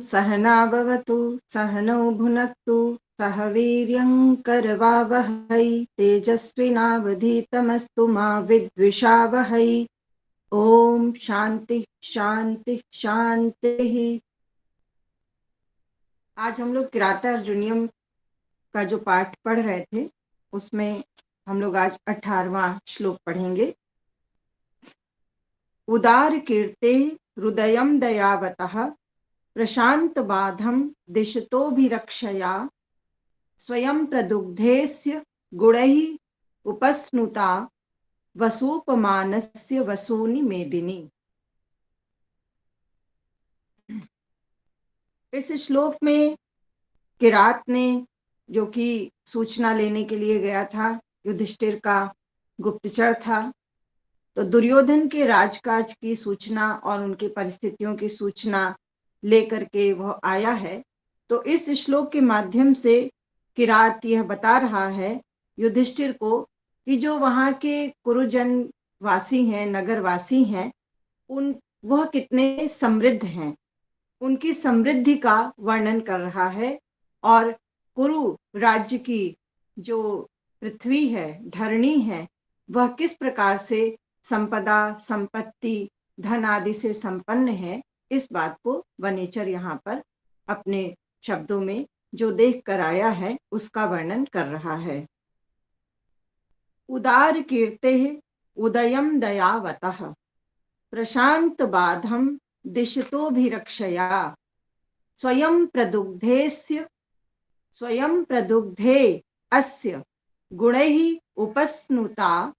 सहना भवतु सहनौ भुनक्तु सह वीर्यं करवावहै तेजस्विनावधीतमस्तु मा विद्विषावहै। ओम शांति शांति शांति। आज हम लोग किराता अर्जुनियम का जो पाठ पढ़ रहे थे उसमें हम लोग आज 18वां श्लोक पढ़ेंगे। उदार कीर्ते हृदयं दयावतः प्रशांत बाधम दिशतोभिरक्षया स्वयं प्रदुग्धेस्य गुणैः उपस्नुता वसूपमानस्य वसूनि मेदिनी। इस श्लोक में किरात ने, जो कि सूचना लेने के लिए गया था, युधिष्ठिर का गुप्तचर था, तो दुर्योधन के राजकाज की सूचना और उनकी परिस्थितियों की सूचना लेकर के वह आया है। तो इस श्लोक के माध्यम से किरात यह बता रहा है युधिष्ठिर को कि जो वहाँ के कुरुजन वासी हैं, नगरवासी हैं, वह कितने समृद्ध हैं, उनकी समृद्धि का वर्णन कर रहा है। और कुरु राज्य की जो पृथ्वी है, धरणी है, वह किस प्रकार से संपदा, संपत्ति, धन आदि से संपन्न है, इस बात को वनेचर यहाँ पर अपने शब्दों में जो देख कर आया है उसका वर्णन कर रहा है। उदार कीर्ते उदयम दयावतः प्रशांत बाधम दिशतोभिरक्षया स्वयं प्रदुग्धे अस्य गुणैः उपस्नुता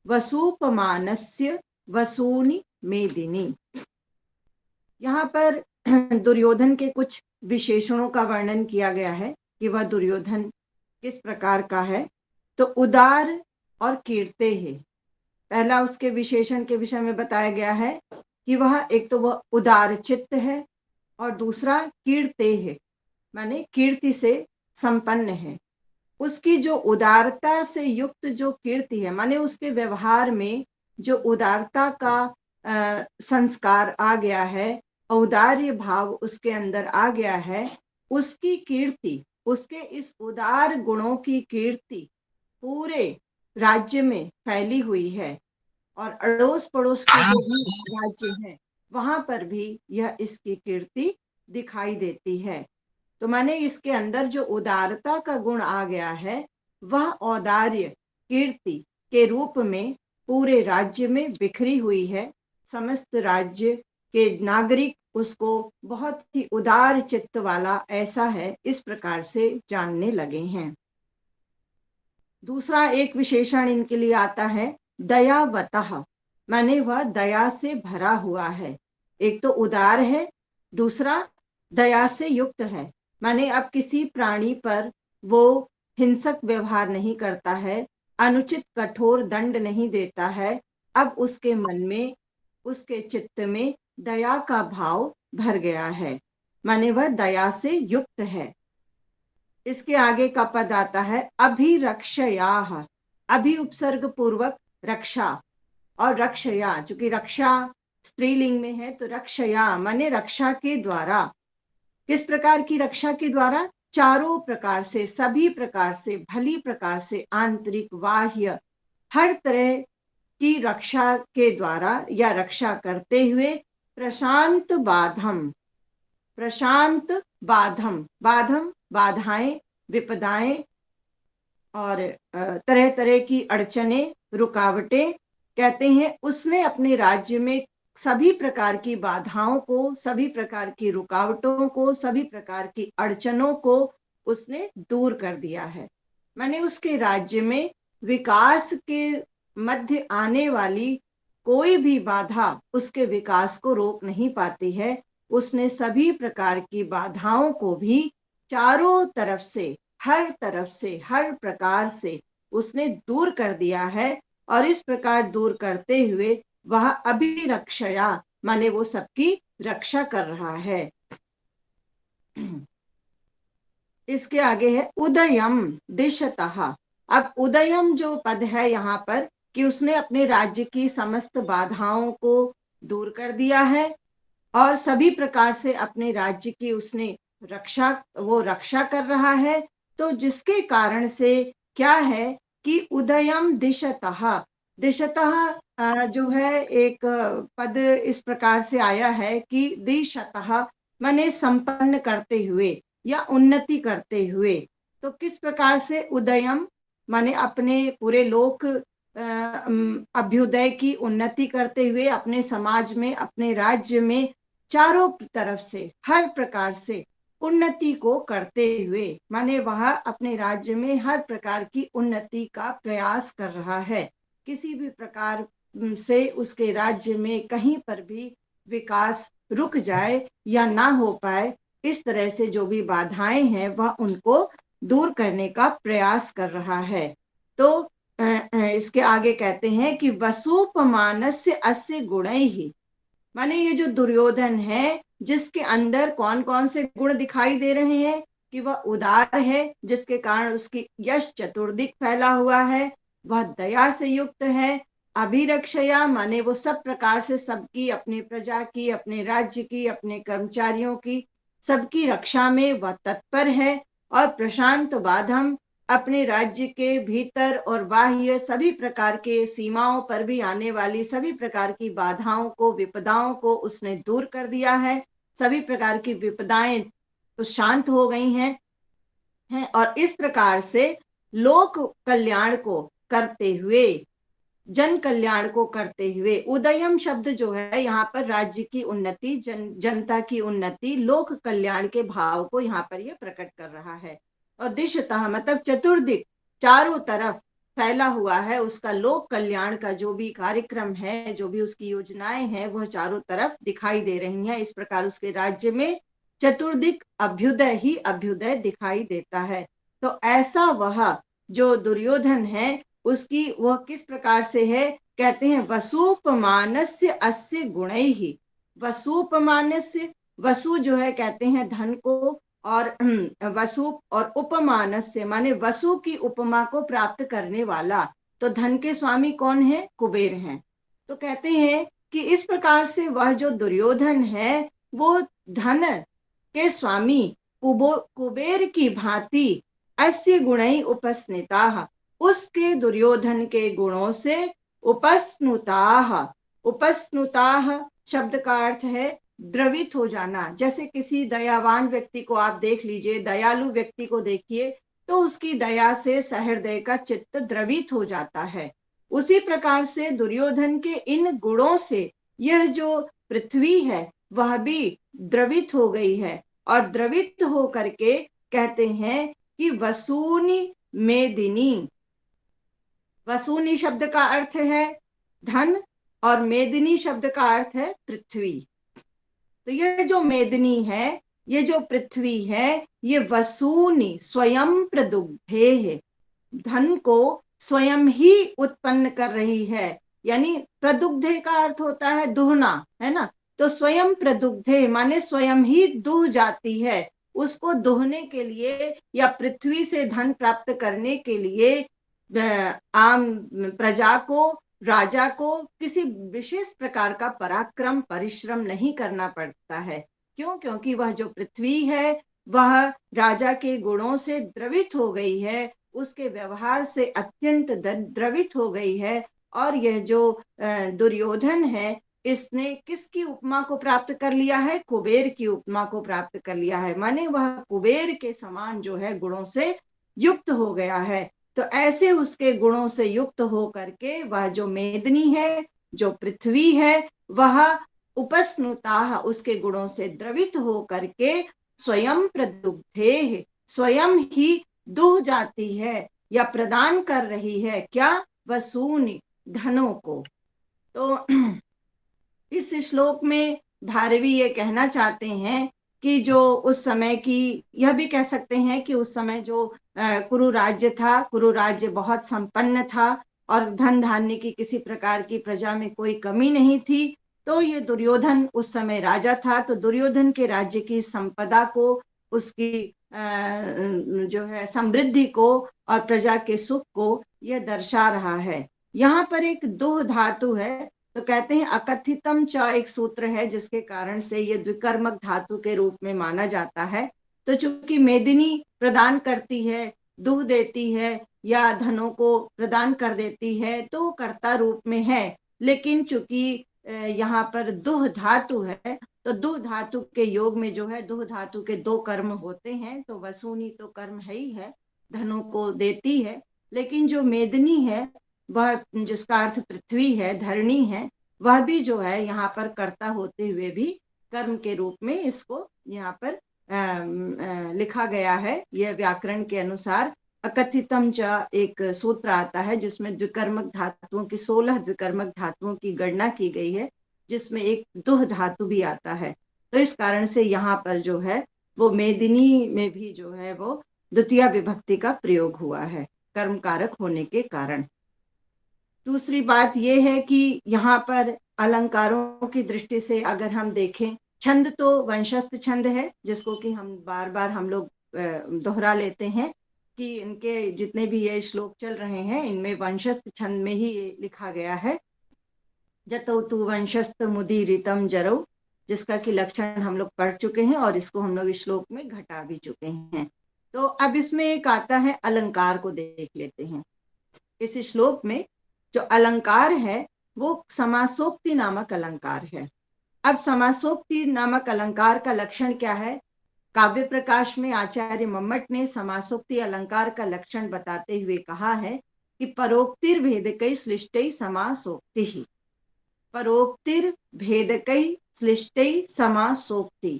वसूपमानस्य वसूनि मेदिनी। यहाँ पर दुर्योधन के कुछ विशेषणों का वर्णन किया गया है कि वह दुर्योधन किस प्रकार का है। तो उदार और कीर्ते है, पहला उसके विशेषण के विषय में बताया गया है कि वह एक तो वह उदार चित्त है और दूसरा कीर्ते है, माने कीर्ति से संपन्न है। उसकी जो उदारता से युक्त जो कीर्ति है, माने उसके व्यवहार में जो उदारता का संस्कार आ गया है, औदार्य भाव उसके अंदर आ गया है, उसकी कीर्ति, उसके इस उदार गुणों की कीर्ति पूरे राज्य में फैली हुई है। और अड़ोस पड़ोस के जो भी राज्य हैं वहां पर भी यह इसकी कीर्ति दिखाई देती है। तो माने इसके अंदर जो उदारता का गुण आ गया है, वह औदार्य कीर्ति के रूप में पूरे राज्य में बिखरी हुई है। समस्त राज्य के नागरिक उसको बहुत ही उदार चित्त वाला ऐसा है, इस प्रकार से जानने लगे हैं। दूसरा एक विशेषण इनके लिए आता है दयावतः, माने वह दया से भरा हुआ है। एक तो उदार है, दूसरा दया से युक्त है, माने अब किसी प्राणी पर वो हिंसक व्यवहार नहीं करता है, अनुचित कठोर दंड नहीं देता है। अब उसके मन में, उसके चित्त में दया का भाव भर गया है, माने वह दया से युक्त है। इसके आगे का पद आता है अभिरक्षयाः, अभि उपसर्ग पूर्वक रक्षा, और रक्षया, चूंकि रक्षा स्त्रीलिंग में है तो रक्षया माने रक्षा के द्वारा। किस प्रकार की रक्षा के द्वारा? चारों प्रकार से, सभी प्रकार से, भली प्रकार से, आंतरिक बाह्य हर तरह की रक्षा के द्वारा या रक्षा करते हुए प्रशांत बाधम, प्रशांत बाधम, बाधम बाधाएं, विपदाएं और तरह तरह की अड़चने, रुकावटें, कहते हैं उसने अपने राज्य में सभी प्रकार की बाधाओं को, सभी प्रकार की रुकावटों को, सभी प्रकार की अड़चनों को उसने दूर कर दिया है। माने उसके राज्य में विकास के मध्य आने वाली कोई भी बाधा उसके विकास को रोक नहीं पाती है। उसने सभी प्रकार की बाधाओं को भी चारों तरफ से, हर तरफ से, हर प्रकार से उसने दूर कर दिया है। और इस प्रकार दूर करते हुए वह अभिरक्षया माने वो सबकी रक्षा कर रहा है। इसके आगे है उदयम दिशतः। अब उदयम जो पद है यहाँ पर, कि उसने अपने राज्य की समस्त बाधाओं को दूर कर दिया है और सभी प्रकार से अपने राज्य की उसने रक्षा कर रहा है। तो जिसके कारण से क्या है कि उदयम दिशतः, दिशतः जो है एक पद इस प्रकार से आया है कि दिशतः माने संपन्न करते हुए या उन्नति करते हुए। तो किस प्रकार से उदयम माने अपने पूरे लोक अभ्युदय की उन्नति करते हुए, अपने समाज में, अपने राज्य में चारों तरफ से हर प्रकार से उन्नति को करते हुए, माने वह अपने राज्य में हर प्रकार की उन्नति का प्रयास कर रहा है। किसी भी प्रकार से उसके राज्य में कहीं पर भी विकास रुक जाए या ना हो पाए, इस तरह से जो भी बाधाएं हैं वह उनको दूर करने का प्रयास कर रहा है। तो इसके आगे कहते हैं कि वसुपमानस्य अस्य गुणैहि, माने ये जो दुर्योधन है जिसके अंदर कौन कौन से गुण दिखाई दे रहे हैं कि वह उदार है, जिसके कारण उसकी यश चतुर्दिक फैला हुआ है। वह दया से युक्त है। अभिरक्षया माने वो सब प्रकार से सबकी, अपनी प्रजा की, अपने राज्य की, अपने कर्मचारियों की, सबकी रक्षा में वह तत्पर है। और प्रशांत बाधम, अपने राज्य के भीतर और बाह्य सभी प्रकार के सीमाओं पर भी आने वाली सभी प्रकार की बाधाओं को, विपदाओं को उसने दूर कर दिया है। सभी प्रकार की विपदाएं तो शांत हो गई हैं और इस प्रकार से लोक कल्याण को करते हुए, जन कल्याण को करते हुए, उदयम शब्द जो है यहाँ पर राज्य की उन्नति, जनता की उन्नति, लोक कल्याण के भाव को यहाँ पर यह प्रकट कर रहा है। और दिशतः मतलब चतुर्दिक, चारों तरफ फैला हुआ है उसका लोक कल्याण का जो भी कार्यक्रम है, जो भी उसकी योजनाएं हैं, वह चारों तरफ दिखाई दे रही हैं। इस प्रकार उसके राज्य में चतुर्दिक अभ्युदय ही अभ्युदय दिखाई देता है। तो ऐसा वह जो दुर्योधन है उसकी वह किस प्रकार से है, कहते हैं वसुपमानस्य अस्य गुणैहि। वसुपमानस्य, वसु जो है कहते हैं धन को, और वसु और उपमानस्य माने वसु की उपमा को प्राप्त करने वाला। तो धन के स्वामी कौन है? कुबेर हैं। तो कहते हैं कि इस प्रकार से वह जो दुर्योधन है वो धन के स्वामी कुबेर की भांति अस्य गुणै उपस्निताः, उसके दुर्योधन के गुणों से उपस्नुताः। उपस्नुताः शब्द का अर्थ है द्रवित हो जाना। जैसे किसी दयावान व्यक्ति को आप देख लीजिए, दयालु व्यक्ति को देखिए, तो उसकी दया से सहृदय का चित्त द्रवित हो जाता है। उसी प्रकार से दुर्योधन के इन गुणों से यह जो पृथ्वी है वह भी द्रवित हो गई है। और द्रवित हो करके कहते हैं कि वसूनी मेदिनी, वसूनी शब्द का अर्थ है धन और मेदिनी शब्द का अर्थ है पृथ्वी। तो यह जो मेदिनी है, ये जो पृथ्वी है, ये वसूनी स्वयं प्रदुग्धे है, धन को स्वयं ही उत्पन्न कर रही है। यानी प्रदुग्धे का अर्थ होता है दुहना, है ना। तो स्वयं प्रदुग्धे माने स्वयं ही दुह जाती है। उसको दुहने के लिए या पृथ्वी से धन प्राप्त करने के लिए आम प्रजा को, राजा को किसी विशेष प्रकार का पराक्रम, परिश्रम नहीं करना पड़ता है। क्यों? क्योंकि वह जो पृथ्वी है वह राजा के गुणों से द्रवित हो गई है, उसके व्यवहार से अत्यंत द्रवित हो गई है। और यह जो दुर्योधन है, इसने किसकी उपमा को प्राप्त कर लिया है? कुबेर की उपमा को प्राप्त कर लिया है। माने वह कुबेर के समान जो है गुणों से युक्त हो गया है। तो ऐसे उसके गुणों से युक्त हो करके वह जो मेदिनी है, जो पृथ्वी है, वह उपस्नुता उसके गुणों से द्रवित हो करके स्वयं प्रदुग्धे, स्वयं ही दुह जाती है या प्रदान कर रही है। क्या? वसूनी, धनों को। तो इस श्लोक में भारवी ये कहना चाहते हैं कि जो उस समय की, यह भी कह सकते हैं कि उस समय जो कुरु राज्य था, कुरु राज्य बहुत संपन्न था और धन धान्य की किसी प्रकार की प्रजा में कोई कमी नहीं थी। तो ये दुर्योधन उस समय राजा था, तो दुर्योधन के राज्य की संपदा को, उसकी जो है समृद्धि को और प्रजा के सुख को यह दर्शा रहा है। यहाँ पर एक दुह धातु है, तो कहते हैं अकथितम च एक सूत्र है जिसके कारण से ये द्विकर्मक धातु के रूप में माना जाता है। तो चूंकि मेदिनी प्रदान करती है, दूह देती है या धनों को प्रदान कर देती है, तो कर्ता रूप में है। लेकिन चूंकि यहाँ पर दुह धातु है, तो दुह धातु के योग में जो है, दुह धातु के दो कर्म होते हैं। तो वसूनी तो कर्म है ही है, धनों को देती है। लेकिन जो मेदिनी है, वह जिसका अर्थ पृथ्वी है, धरणी है, वह भी जो है यहाँ पर कर्ता होते हुए भी कर्म के रूप में इसको यहाँ पर लिखा गया है। यह व्याकरण के अनुसार अकथितम च एक सूत्र आता है जिसमें द्विकर्मक धातुओं की 16 द्विकर्मक धातुओं की गणना की गई है, जिसमें एक दुह धातु भी आता है। तो इस कारण से यहाँ पर जो है वो मेदिनी में भी जो है वो द्वितीय विभक्ति का प्रयोग हुआ है, कर्म कारक होने के कारण। दूसरी बात यह है कि यहाँ पर अलंकारों की दृष्टि से अगर हम देखें, छंद तो वंशस्थ छंद है, जिसको कि हम बार बार हम लोग दोहरा लेते हैं कि इनके जितने भी ये श्लोक चल रहे हैं इनमें वंशस्थ छंद में ही ये लिखा गया है। जतौ तु वंशस्थ मुदीरितम जरौ, जिसका कि लक्षण हम लोग पढ़ चुके हैं और इसको हम लोग इस श्लोक में घटा भी चुके हैं। तो अब इसमें एक आता है अलंकार को देख लेते हैं। इस श्लोक में जो अलंकार है वो समासोक्ति नामक अलंकार है। अब समासोक्ति नामक अलंकार का लक्षण क्या है? काव्य प्रकाश में आचार्य मम्मट ने समासोक्ति अलंकार का लक्षण बताते हुए कहा है कि परोक्तिर भेदकै श्लिष्टै समासोक्ति ही। परोक्तिर भेदकै श्लिष्टै समासोक्ति।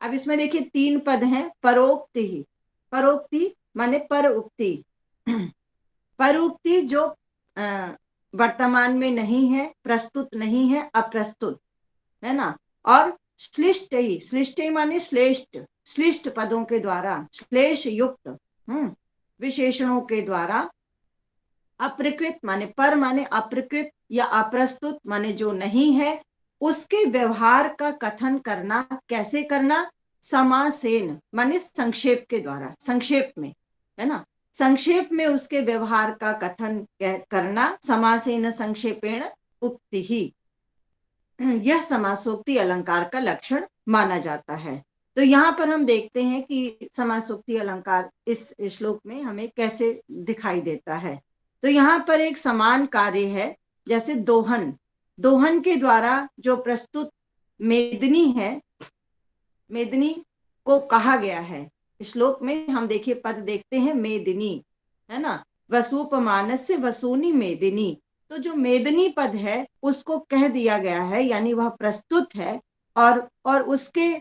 अब इसमें देखिए 3 पद हैं। परोक्ति ही, परोक्ति माने पर उक्ति, पर उक्ति जो वर्तमान में नहीं है, प्रस्तुत नहीं है, अप्रस्तुत है ना। और श्लिष्ट ही, श्लिष्ट माने श्रेष्ठ, श्लिष्ट पदों के द्वारा, श्लेष युक्त विशेषणों के द्वारा। अप्रकृत माने पर, माने अप्रकृत या अप्रस्तुत माने जो नहीं है, उसके व्यवहार का कथन करना। कैसे करना? समासेन माने संक्षेप के द्वारा, संक्षेप में, है ना, संक्षेप में उसके व्यवहार का कथन करना। समासेन संक्षेपेण उक्ति ही, यह समासोक्ति अलंकार का लक्षण माना जाता है। तो यहाँ पर हम देखते हैं कि समासोक्ति अलंकार इस श्लोक में हमें कैसे दिखाई देता है। तो यहाँ पर एक समान कार्य है, जैसे दोहन, दोहन के द्वारा जो प्रस्तुत मेदिनी है, मेदिनी को कहा गया है। श्लोक में हम देखिए पद देखते हैं, मेदिनी, है ना, वसूपमानस्य वसूनी मेदिनी। तो जो मेदिनी पद है उसको कह दिया गया है, यानी वह प्रस्तुत है। और उसके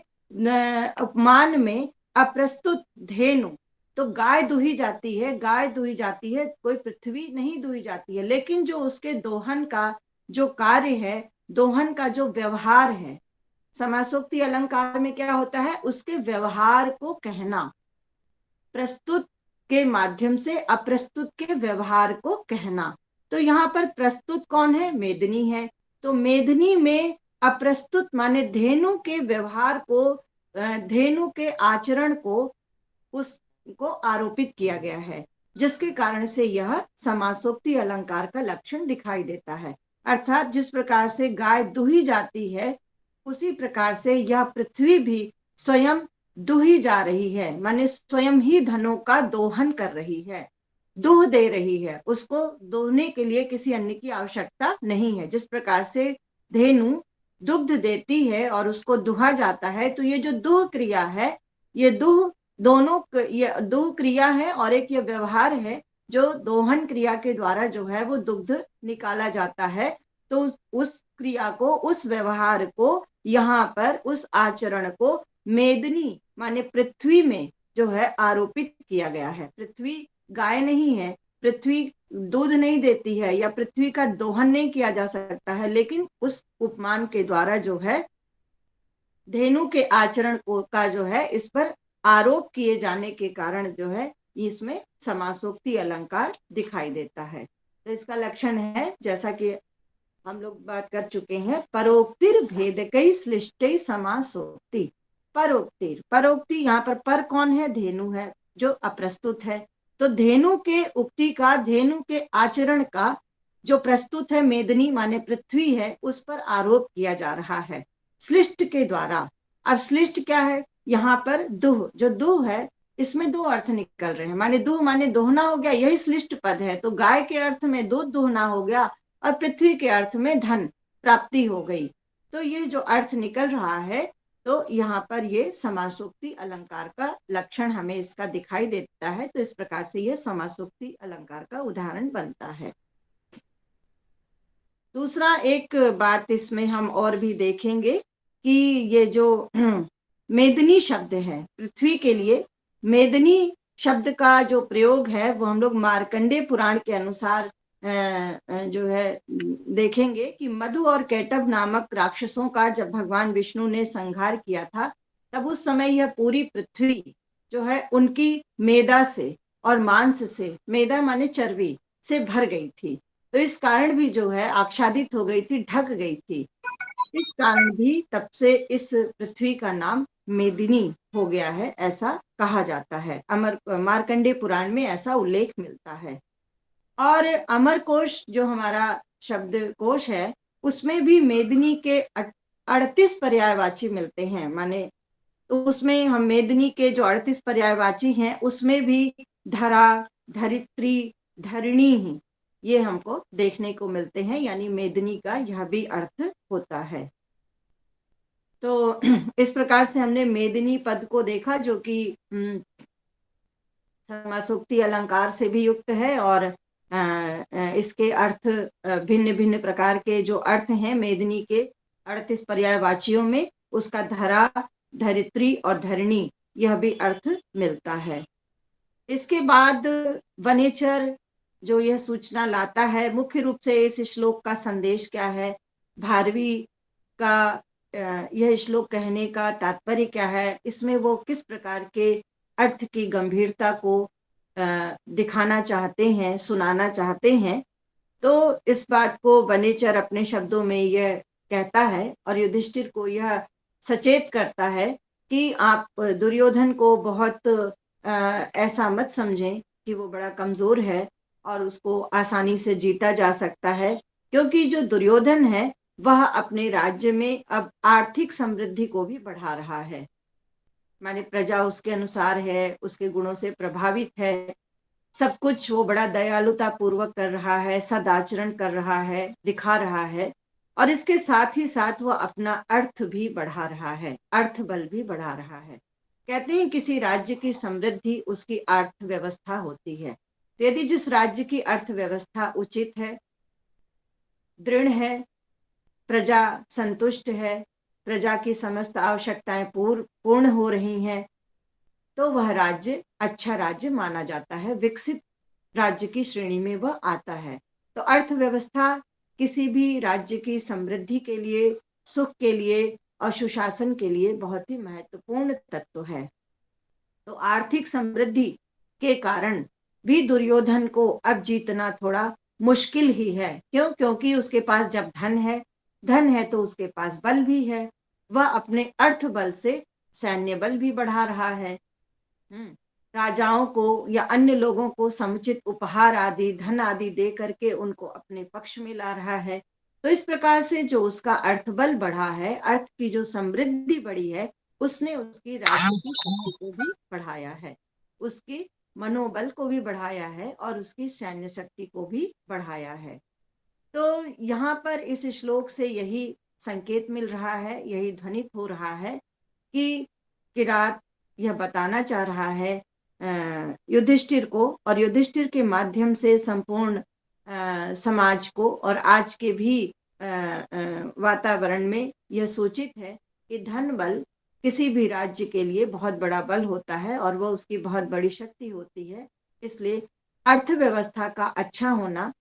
उपमान में अप्रस्तुत धेनु, तो गाय दुही जाती है, गाय दुही जाती है, कोई पृथ्वी नहीं दुही जाती है। लेकिन जो उसके दोहन का जो कार्य है, दोहन का जो व्यवहार है, समासोक्ति अलंकार में क्या होता है? उसके व्यवहार को कहना, प्रस्तुत के माध्यम से अप्रस्तुत के व्यवहार को कहना। तो यहाँ पर प्रस्तुत कौन है? मेदिनी है। तो मेदिनी में अप्रस्तुत माने धेनु के व्यवहार को, धेनु के आचरण को उसको आरोपित किया गया है, जिसके कारण से यह समासोक्ति अलंकार का लक्षण दिखाई देता है। अर्थात जिस प्रकार से गाय दुही जाती है, उसी प्रकार से यह पृथ्वी भी स्वयं दुही जा रही है, माने स्वयं ही धनों का दोहन कर रही है, दूह दे रही है। उसको दोहने के लिए किसी अन्य की आवश्यकता नहीं है। जिस प्रकार से धेनु दुग्ध देती है और उसको दुहा जाता है, तो ये जो दुह क्रिया है, ये दुह दोनों, ये दुह क्रिया है और एक ये व्यवहार है, जो दोहन क्रिया के द्वारा जो है वो दुग्ध निकाला जाता है। तो उस क्रिया को, उस व्यवहार को, यहाँ पर उस आचरण को मेदिनी माने पृथ्वी में जो है आरोपित किया गया है। पृथ्वी गाय नहीं है, पृथ्वी दूध नहीं देती है, या पृथ्वी का दोहन नहीं किया जा सकता है, लेकिन उस उपमान के द्वारा जो है धेनु के आचरण को का जो है इस पर आरोप किए जाने के कारण जो है इसमें समासोक्ति अलंकार दिखाई देता है। तो इसका लक्षण है, जैसा कि हम लोग बात कर चुके हैं, परोक्तिर भेदकै श्लिष्टै समासोक्ति। परोक्तिर, परोक्ति यहाँ पर कौन है? धेनु है, जो अप्रस्तुत है। तो धेनु के उक्ति का, धेनु के आचरण का जो प्रस्तुत है मेदिनी माने पृथ्वी है, उस पर आरोप किया जा रहा है श्लिष्ट के द्वारा। अब श्लिष्ट क्या है, यहाँ पर दुह, जो दुह है इसमें दो अर्थ निकल रहे हैं, माने दुह माने दोहना हो गया, यही श्लिष्ट पद है, तो गाय के अर्थ में दूध दोहना हो गया और पृथ्वी के अर्थ में धन प्राप्ति हो गई। तो ये जो अर्थ निकल रहा है, तो यहाँ पर ये समासोक्ति अलंकार का लक्षण हमें इसका दिखाई देता है। तो इस प्रकार से ये समासोक्ति अलंकार का उदाहरण बनता है। दूसरा एक बात इसमें हम और भी देखेंगे कि ये जो मेदिनी शब्द है पृथ्वी के लिए, मेदिनी शब्द का जो प्रयोग है वो हम लोग मार्कंडेय पुराण के अनुसार जो है देखेंगे कि मधु और कैटभ नामक राक्षसों का जब भगवान विष्णु ने संहार किया था, तब उस समय यह पूरी पृथ्वी जो है उनकी मेदा से और मांस से, मेदा माने चर्बी से भर गई थी। तो इस कारण भी जो है आच्छादित हो गई थी, ढक गई थी। इस कारण भी तब से इस पृथ्वी का नाम मेदिनी हो गया है, ऐसा कहा जाता है। अमर मार्कंडेय पुराण में ऐसा उल्लेख मिलता है। और अमर कोश जो हमारा शब्द कोश है, उसमें भी मेदिनी के 38 पर्यायवाची मिलते हैं। माने तो उसमें हम मेदिनी के जो 38 पर्यायवाची हैं उसमें भी धरा, धरित्री, धरणी ही ये हमको देखने को मिलते हैं, यानी मेदिनी का यह भी अर्थ होता है। तो इस प्रकार से हमने मेदिनी पद को देखा, जो कि समासोक्ति अलंकार से भी युक्त है और इसके अर्थ भिन्न भिन्न प्रकार के जो अर्थ हैं मेदिनी के 38 पर्यायवाचियों में, उसका धरा, धरित्री और धरणी यह भी अर्थ मिलता है। इसके बाद वनेचर जो यह सूचना लाता है, मुख्य रूप से इस श्लोक का संदेश क्या है, भारवी का यह श्लोक कहने का तात्पर्य क्या है, इसमें वो किस प्रकार के अर्थ की गंभीरता को दिखाना चाहते हैं, सुनाना चाहते हैं। तो इस बात को वनेचर अपने शब्दों में यह कहता है और युधिष्ठिर को यह सचेत करता है कि आप दुर्योधन को बहुत ऐसा मत समझें कि वो बड़ा कमजोर है और उसको आसानी से जीता जा सकता है, क्योंकि जो दुर्योधन है वह अपने राज्य में अब आर्थिक समृद्धि को भी बढ़ा रहा है। माने प्रजा उसके अनुसार है, उसके गुणों से प्रभावित है, सब कुछ वो बड़ा दयालुता पूर्वक कर रहा है, सदाचरण कर रहा है, दिखा रहा है, और इसके साथ ही साथ वो अपना अर्थ भी बढ़ा रहा है, अर्थ बल भी बढ़ा रहा है। कहते हैं किसी राज्य की समृद्धि उसकी अर्थव्यवस्था होती है। तो यदि जिस राज्य की अर्थव्यवस्था उचित है, दृढ़ है, प्रजा संतुष्ट है, प्रजा की समस्त आवश्यकताएं पूर्ण हो रही हैं, तो वह राज्य अच्छा राज्य माना जाता है, विकसित राज्य की श्रेणी में वह आता है। तो अर्थव्यवस्था किसी भी राज्य की समृद्धि के लिए, सुख के लिए और सुशासन के लिए बहुत ही महत्वपूर्ण तत्व है। तो आर्थिक समृद्धि के कारण भी दुर्योधन को अब जीतना थोड़ा मुश्किल ही है। क्यों? क्योंकि उसके पास जब धन है तो उसके पास बल भी है, वह अपने अर्थ बल से सैन्य बल भी बढ़ा रहा है। राजाओं को या अन्य लोगों को समुचित उपहार आदि, धन आदि दे करके उनको अपने पक्ष में ला रहा है। तो इस प्रकार से जो उसका अर्थबल बढ़ा है, अर्थ की जो समृद्धि बढ़ी है, उसने उसकी राज्य की शक्ति को भी बढ़ाया है, उसकी मनोबल को भी बढ़ाया है और उसकी सैन्य शक्ति को भी बढ़ाया है। तो यहाँ पर इस श्लोक से यही संकेत मिल रहा है, यही ध्वनित हो रहा है कि किरात यह बताना चाह रहा है युधिष्ठिर को, और युधिष्ठिर के माध्यम से संपूर्ण समाज को और आज के भी वातावरण में यह सूचित है कि धन बल किसी भी राज्य के लिए बहुत बड़ा बल होता है और वह उसकी बहुत बड़ी शक्ति होती है। इसलिए अर्थव्यवस्था का अच्छा होना,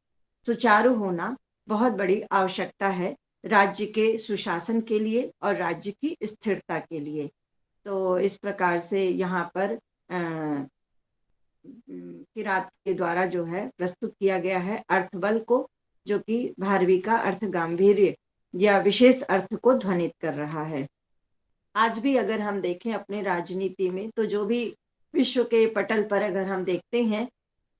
सुचारू होना बहुत बड़ी आवश्यकता है राज्य के सुशासन के लिए और राज्य की स्थिरता के लिए। तो इस प्रकार से यहाँ पर किरात के द्वारा जो है प्रस्तुत किया गया है अर्थबल को, जो कि भारवी का अर्थ गांभीर्य या विशेष अर्थ को ध्वनित कर रहा है। आज भी अगर हम देखें अपने राजनीति में, तो जो भी विश्व के पटल पर अगर हम देखते हैं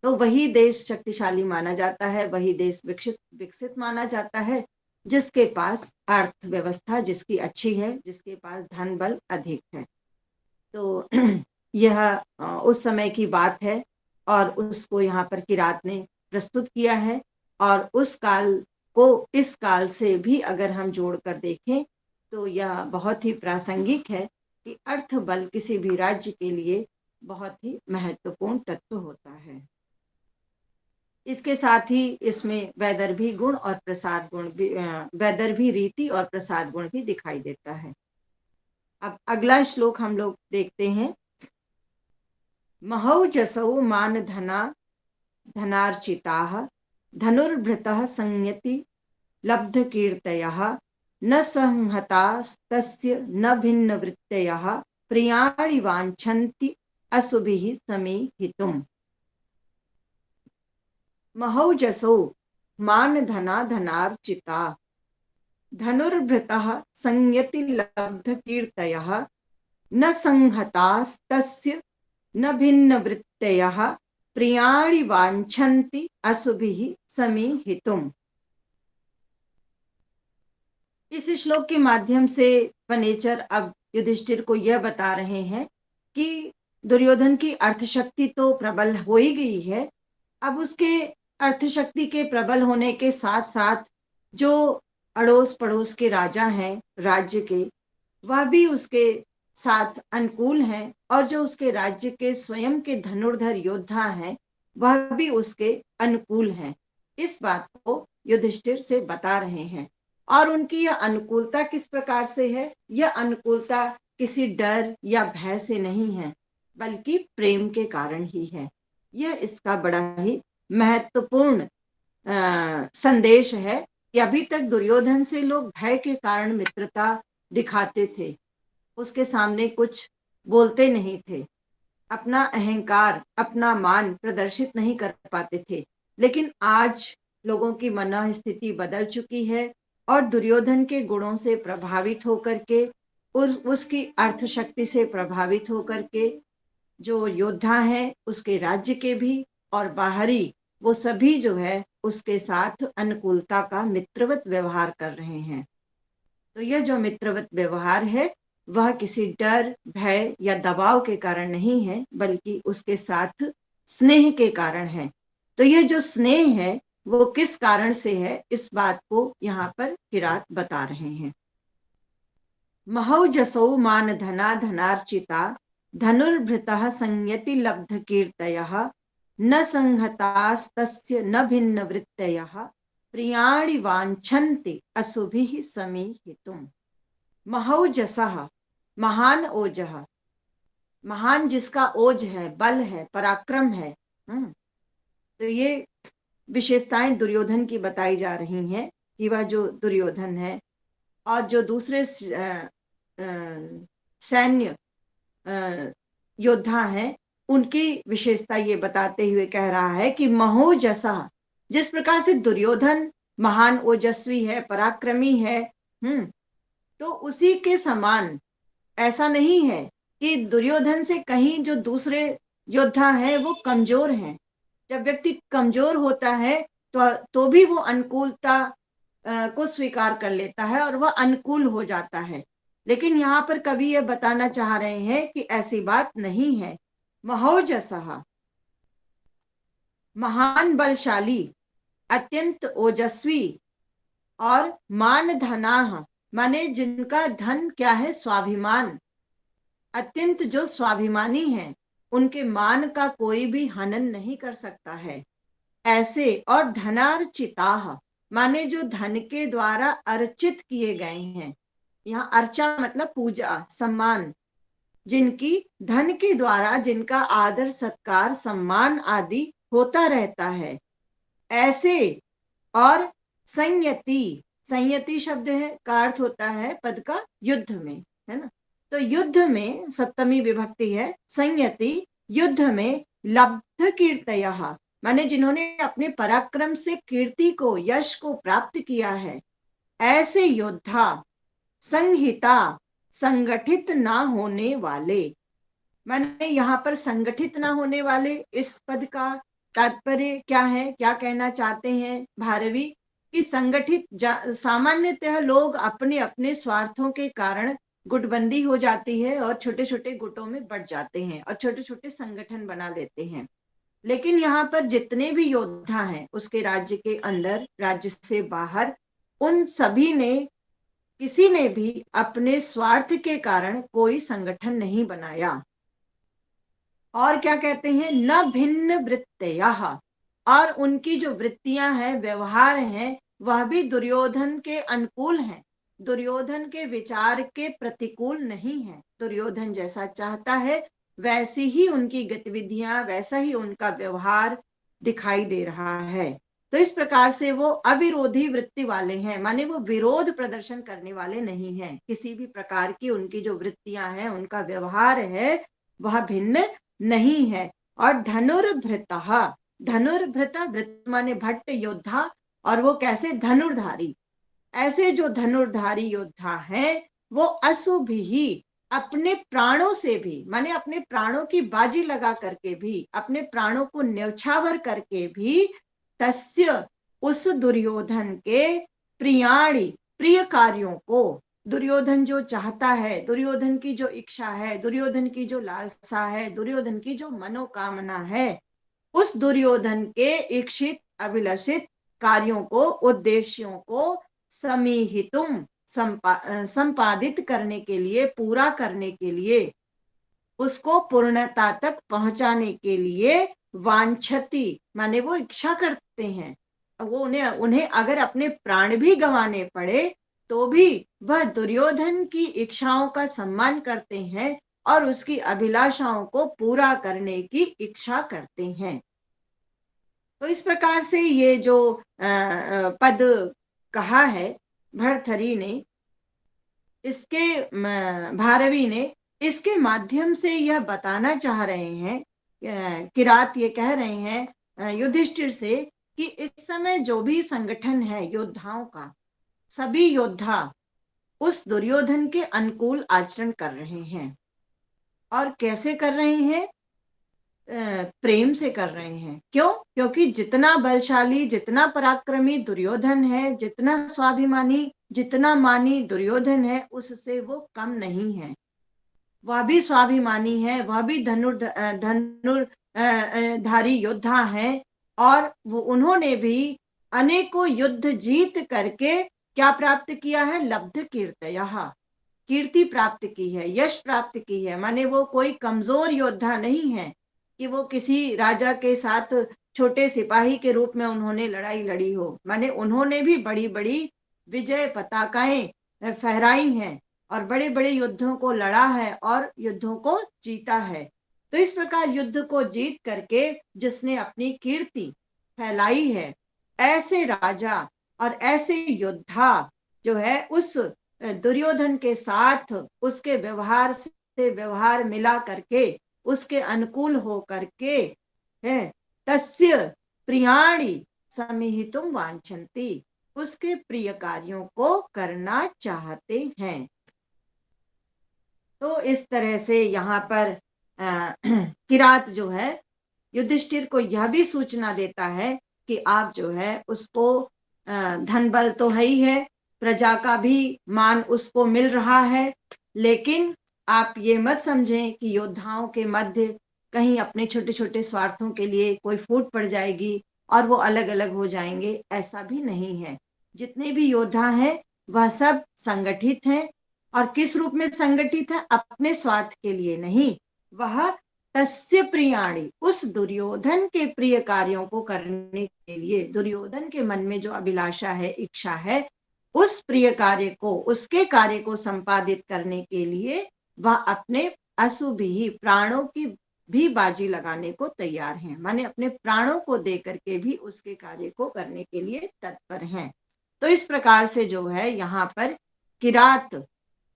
तो वही देश शक्तिशाली माना जाता है, वही देश विकसित विकसित माना जाता है जिसके पास अर्थव्यवस्था जिसकी अच्छी है, जिसके पास धन बल अधिक है। तो यह उस समय की बात है और उसको यहाँ पर किरात ने प्रस्तुत किया है। और उस काल को इस काल से भी अगर हम जोड़ कर देखें तो यह बहुत ही प्रासंगिक है कि अर्थ बल किसी भी राज्य के लिए बहुत ही महत्वपूर्ण तत्व होता है। इसके साथ ही इसमें वैदर्भी गुण और प्रसाद गुण भी, वैदर्भी रीति और प्रसाद गुण भी दिखाई देता है। अब अगला श्लोक हम लोग देखते हैं। महौजसौ मान धना धनार्चिताः धनुर्भृतः संयति लब्ध कीर्तयः न संहतास्तस्य न भिन्न वृत्तयः प्रियाणि वाञ्छन्ति असुभिः समीहितुम्। महौजसौ मान धना धनार्चिता धनुर्भृतः संयति लब्ध कीर्तयः न संहतास्तस्य न भिन्न वृत्तयः प्रियाणि वाञ्छन्ति असुभिः समीहितुम्। इस श्लोक के माध्यम से वनेचर अब युधिष्ठिर को यह बता रहे हैं कि दुर्योधन की अर्थशक्ति तो प्रबल हो ही गई है, अब उसके अर्थशक्ति के प्रबल होने के साथ साथ जो अड़ोस पड़ोस के राजा हैं राज्य के, वह भी उसके साथ अनुकूल हैं, और जो उसके राज्य के स्वयं के धनुर्धर योद्धा हैं वह भी उसके अनुकूल हैं। इस बात को युधिष्ठिर से बता रहे हैं। और उनकी यह अनुकूलता किस प्रकार से है? यह अनुकूलता किसी डर या भय से नहीं है, बल्कि प्रेम के कारण ही है। यह इसका बड़ा ही महत्वपूर्ण संदेश है कि अभी तक दुर्योधन से लोग भय के कारण मित्रता दिखाते थे, उसके सामने कुछ बोलते नहीं थे, अपना अहंकार अपना मान प्रदर्शित नहीं कर पाते थे। लेकिन आज लोगों की मनोस्थिति बदल चुकी है और दुर्योधन के गुणों से प्रभावित होकर के और उसकी अर्थशक्ति से प्रभावित होकर के जो योद्धा हैं उसके राज्य के भी और बाहरी, वो सभी जो है उसके साथ अनुकूलता का मित्रवत व्यवहार कर रहे हैं। तो यह जो मित्रवत व्यवहार है वह किसी डर भय या दबाव के कारण नहीं है, बल्कि उसके साथ स्नेह के कारण है। तो यह जो स्नेह है वो किस कारण से है, इस बात को यहाँ पर किरात बता रहे हैं। महौजसौ मान धना धनार्चिता धनुर्भृतः संयति लब्ध कीर्तयः न संहतास्तस्य न भिन्न वृत्तयः प्रियाणि वाञ्छन्ति असुभिः समीहितुम्। महौजसः महान ओजः, महान जिसका ओज है, बल है, पराक्रम है। तो ये विशेषताएं दुर्योधन की बताई जा रही हैं कि वह जो दुर्योधन है और जो दूसरे सैन्य योद्धा हैं उनकी विशेषता ये बताते हुए कह रहा है कि महोजसा, जिस प्रकार से दुर्योधन महान ओजस्वी है, पराक्रमी है, तो उसी के समान ऐसा नहीं है कि दुर्योधन से कहीं जो दूसरे योद्धा हैं वो कमजोर हैं। जब व्यक्ति कमजोर होता है तो भी वो अनुकूलता को स्वीकार कर लेता है और वह अनुकूल हो जाता है। लेकिन यहाँ पर कवि ये बताना चाह रहे हैं कि ऐसी बात नहीं है। महोजसः, महान बलशाली, अत्यंत ओजस्वी, और मान धनाः, माने जिनका धन क्या है? स्वाभिमान। अत्यंत जो स्वाभिमानी हैं उनके मान का कोई भी हनन नहीं कर सकता है, ऐसे। और धनार्चिताः, माने जो धन के द्वारा अर्चित किए गए हैं। यहाँ अर्चा मतलब पूजा सम्मान, जिनकी धन के द्वारा जिनका आदर सत्कार सम्मान आदि होता रहता है, ऐसे। और संयति, संयति शब्द है का अर्थ होता है पद का युद्ध में, है ना। तो युद्ध में सप्तमी विभक्ति है, संयति युद्ध में लब्ध कीर्तयः, माने जिन्होंने अपने पराक्रम से कीर्ति को यश को प्राप्त किया है, ऐसे योद्धा। संहिता, संगठित ना होने वाले, माने यहाँ पर संगठित ना होने वाले इस पद का तात्पर्य क्या है, क्या कहना चाहते हैं भारवी कि संगठित सामान्यतः लोग अपने अपने स्वार्थों के कारण गुटबंदी हो जाती है और छोटे छोटे गुटों में बट जाते हैं और छोटे छोटे संगठन बना लेते हैं। लेकिन यहाँ पर जितने भी योद्धा हैं उसके राज्य के अंदर, राज्य से बाहर, उन सभी ने, किसी ने भी अपने स्वार्थ के कारण कोई संगठन नहीं बनाया। और क्या कहते हैं, न भिन्न वृत्तयः, और उनकी जो वृत्तियां हैं, व्यवहार हैं, वह भी दुर्योधन के अनुकूल हैं, दुर्योधन के विचार के प्रतिकूल नहीं है। दुर्योधन जैसा चाहता है वैसी ही उनकी गतिविधियां, वैसा ही उनका व्यवहार दिखाई दे रहा है। तो इस प्रकार से वो अविरोधी वृत्ति वाले हैं, माने वो विरोध प्रदर्शन करने वाले नहीं हैं। किसी भी प्रकार की उनकी जो वृत्तियां हैं, उनका व्यवहार है, वह भिन्न नहीं है। और धनुर्भृतः, धनुर्भृत, भृत माने भट्ट, योद्धा, और वो कैसे, धनुर्धारी। ऐसे जो धनुर्धारी योद्धा हैं वो अशुभ ही, अपने प्राणों से भी, माने अपने प्राणों की बाजी लगा करके भी, अपने प्राणों को न्यौछावर करके भी, तस्य, उस दुर्योधन के, प्रियाणि, प्रिय कार्यों को, दुर्योधन जो चाहता है, दुर्योधन की जो इच्छा है, दुर्योधन की जो लालसा है, दुर्योधन की जो मनोकामना है, उस दुर्योधन के इच्छित अभिलषित कार्यों को, उद्देश्यों को समीहितुम, संपादित करने के लिए, पूरा करने के लिए, उसको पूर्णता तक पहुंचाने के लिए, वांछति माने वो इच्छा करते हैं, वो उन्हें अगर अपने प्राण भी गंवाने पड़े तो भी वह दुर्योधन की इच्छाओं का सम्मान करते हैं और उसकी अभिलाषाओं को पूरा करने की इच्छा करते हैं। तो इस प्रकार से ये जो पद कहा है भर्तहरि ने, इसके भारवी ने, इसके माध्यम से यह बताना चाह रहे हैं, किरात ये कह रहे हैं युधिष्ठिर से कि इस समय जो भी संगठन है योद्धाओं का, सभी योद्धा उस दुर्योधन के अनुकूल आचरण कर रहे हैं। और कैसे कर रहे हैं, प्रेम से कर रहे हैं। क्यों? क्योंकि जितना बलशाली, जितना पराक्रमी दुर्योधन है, जितना स्वाभिमानी, जितना मानी दुर्योधन है, उससे वो कम नहीं है। वह भी स्वाभिमानी है, वह भी धनुर्धारी योद्धा है, और वो उन्होंने भी अनेकों युद्ध जीत करके क्या प्राप्त किया है, लब्ध कीर्तयः, कीर्ति प्राप्त की है, यश प्राप्त की है। माने वो कोई कमजोर योद्धा नहीं है कि वो किसी राजा के साथ छोटे सिपाही के रूप में उन्होंने लड़ाई लड़ी हो। माने उन्होंने भी बड़ी बड़ी विजय पताकाएं फहराई हैं और बड़े बड़े युद्धों को लड़ा है और युद्धों को जीता है। तो इस प्रकार युद्ध को जीत करके जिसने अपनी कीर्ति फैलाई है, ऐसे राजा और ऐसे योद्धा जो है उस दुर्योधन के साथ उसके व्यवहार से व्यवहार मिला करके, उसके अनुकूल हो करके है, तस्य प्रियाणि समीहितुम वांछन्ति, उसके प्रिय कार्यों को करना चाहते हैं। तो इस तरह से यहाँ पर किरात जो है युधिष्ठिर को यह भी सूचना देता है कि आप जो है उसको, धन बल तो है ही है, प्रजा का भी मान उसको मिल रहा है, लेकिन आप ये मत समझें कि योद्धाओं के मध्य कहीं अपने छोटे छोटे स्वार्थों के लिए कोई फूट पड़ जाएगी और वो अलग अलग हो जाएंगे, ऐसा भी नहीं है। जितने भी योद्धा हैं वह सब संगठित हैं। और किस रूप में संगठित है? अपने स्वार्थ के लिए नहीं, वह तस्य प्रियाणि, उस दुर्योधन के प्रिय कार्यों को करने के लिए, दुर्योधन के मन में जो अभिलाषा है, इच्छा है, उस प्रिय कार्य को, उसके कार्य को संपादित करने के लिए वह अपने अशुभ ही प्राणों की भी बाजी लगाने को तैयार हैं। माने अपने प्राणों को दे करके भी उसके कार्य को करने के लिए तत्पर हैं। तो इस प्रकार से जो है यहाँ पर किरात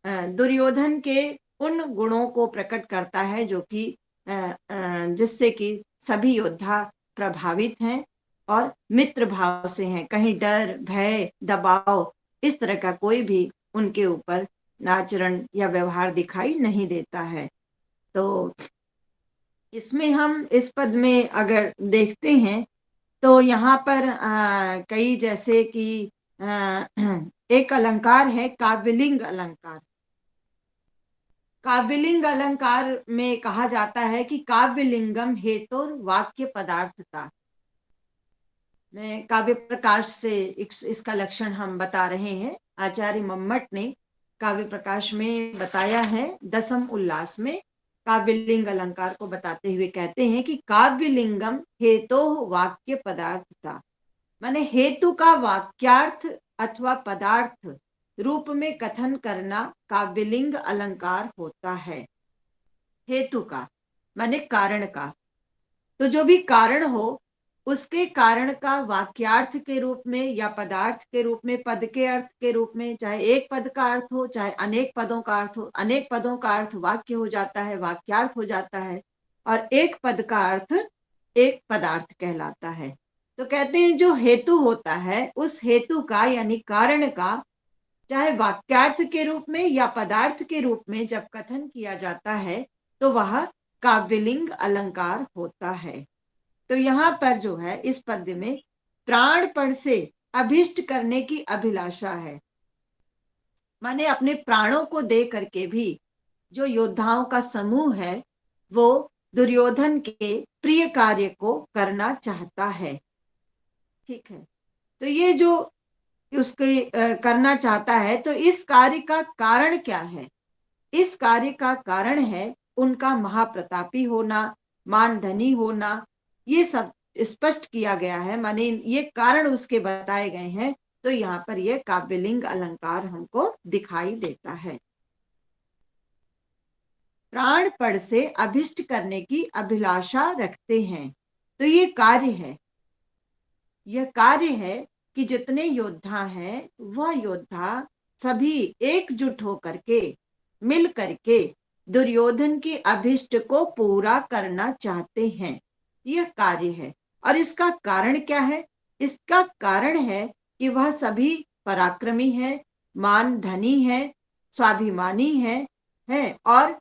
दुर्योधन के उन गुणों को प्रकट करता है जो कि जिससे कि सभी योद्धा प्रभावित हैं और मित्र भाव से हैं। कहीं डर, भय, दबाव इस तरह का कोई भी उनके ऊपर आचरण या व्यवहार दिखाई नहीं देता है। तो इसमें हम इस पद में अगर देखते हैं तो यहाँ पर कई जैसे कि एक अलंकार है काव्यलिंग अलंकार। काव्यलिंग अलंकार में कहा जाता है कि काव्यलिंगम हेतु वाक्य पदार्थता। मैं काव्य प्रकाश से इसका लक्षण हम बता रहे हैं। आचार्य मम्मट ने काव्य प्रकाश में बताया है, दसम उल्लास में काव्यलिंग अलंकार को बताते हुए कहते हैं कि काव्यलिंगम हेतु वाक्य पदार्थता, माने हेतु का वाक्यार्थ अथवा पदार्थ रूप में कथन करना काव्यलिंग अलंकार होता है। हेतु का माने कारण का, तो जो भी कारण हो उसके कारण का वाक्यार्थ के रूप में या पदार्थ के रूप में, पद के अर्थ के रूप में, चाहे एक पद का अर्थ हो चाहे अनेक पदों का अर्थ हो, अनेक पदों का अर्थ वाक्य हो जाता है, वाक्यार्थ हो जाता है, और एक पद का अर्थ एक पदार्थ कहलाता है। तो कहते हैं जो हेतु होता है उस हेतु का यानी कारण का चाहे वाक्यार्थ के रूप में या पदार्थ के रूप में जब कथन किया जाता है तो वह काव्यलिंग अलंकार होता है। तो यहाँ पर जो है इस पद्य में प्राणपण से अभिष्ट करने की अभिलाषा है, माने अपने प्राणों को दे करके भी जो योद्धाओं का समूह है वो दुर्योधन के प्रिय कार्य को करना चाहता है। ठीक है, तो ये जो उसके करना चाहता है, तो इस कार्य का कारण क्या है? इस कार्य का कारण है उनका महाप्रतापी होना, मानधनी होना, ये सब स्पष्ट किया गया है, माने ये कारण उसके बताए गए हैं। तो यहाँ पर ये काव्यलिंग अलंकार हमको दिखाई देता है। प्राणपण से अभिष्ट करने की अभिलाषा रखते हैं, तो ये कार्य है, यह कार्य है कि जितने योद्धा हैं वह योद्धा सभी एकजुट होकर के मिल करके दुर्योधन की अभिष्ट को पूरा करना चाहते हैं, यह कार्य है। और इसका कारण क्या है? इसका कारण है कि वह सभी पराक्रमी है, मान धनी है, स्वाभिमानी है और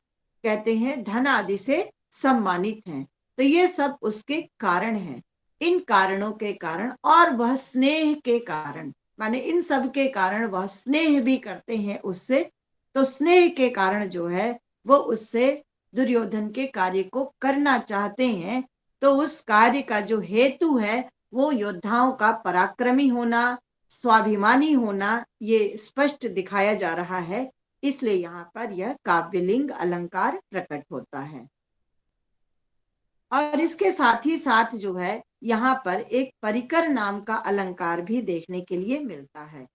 कहते हैं धन आदि से सम्मानित हैं। तो ये सब उसके कारण हैं। इन कारणों के कारण और वह स्नेह के कारण, माने इन सब के कारण वह स्नेह भी करते हैं उससे। तो स्नेह के कारण जो है वो उससे दुर्योधन के कार्य को करना चाहते हैं। तो उस कार्य का जो हेतु है वो योद्धाओं का पराक्रमी होना, स्वाभिमानी होना, ये स्पष्ट दिखाया जा रहा है। इसलिए यहाँ पर यह काव्यलिंग अलंकार प्रकट होता है। और इसके साथ ही साथ जो है यहाँ पर एक परिकर नाम का अलंकार भी देखने के लिए मिलता है।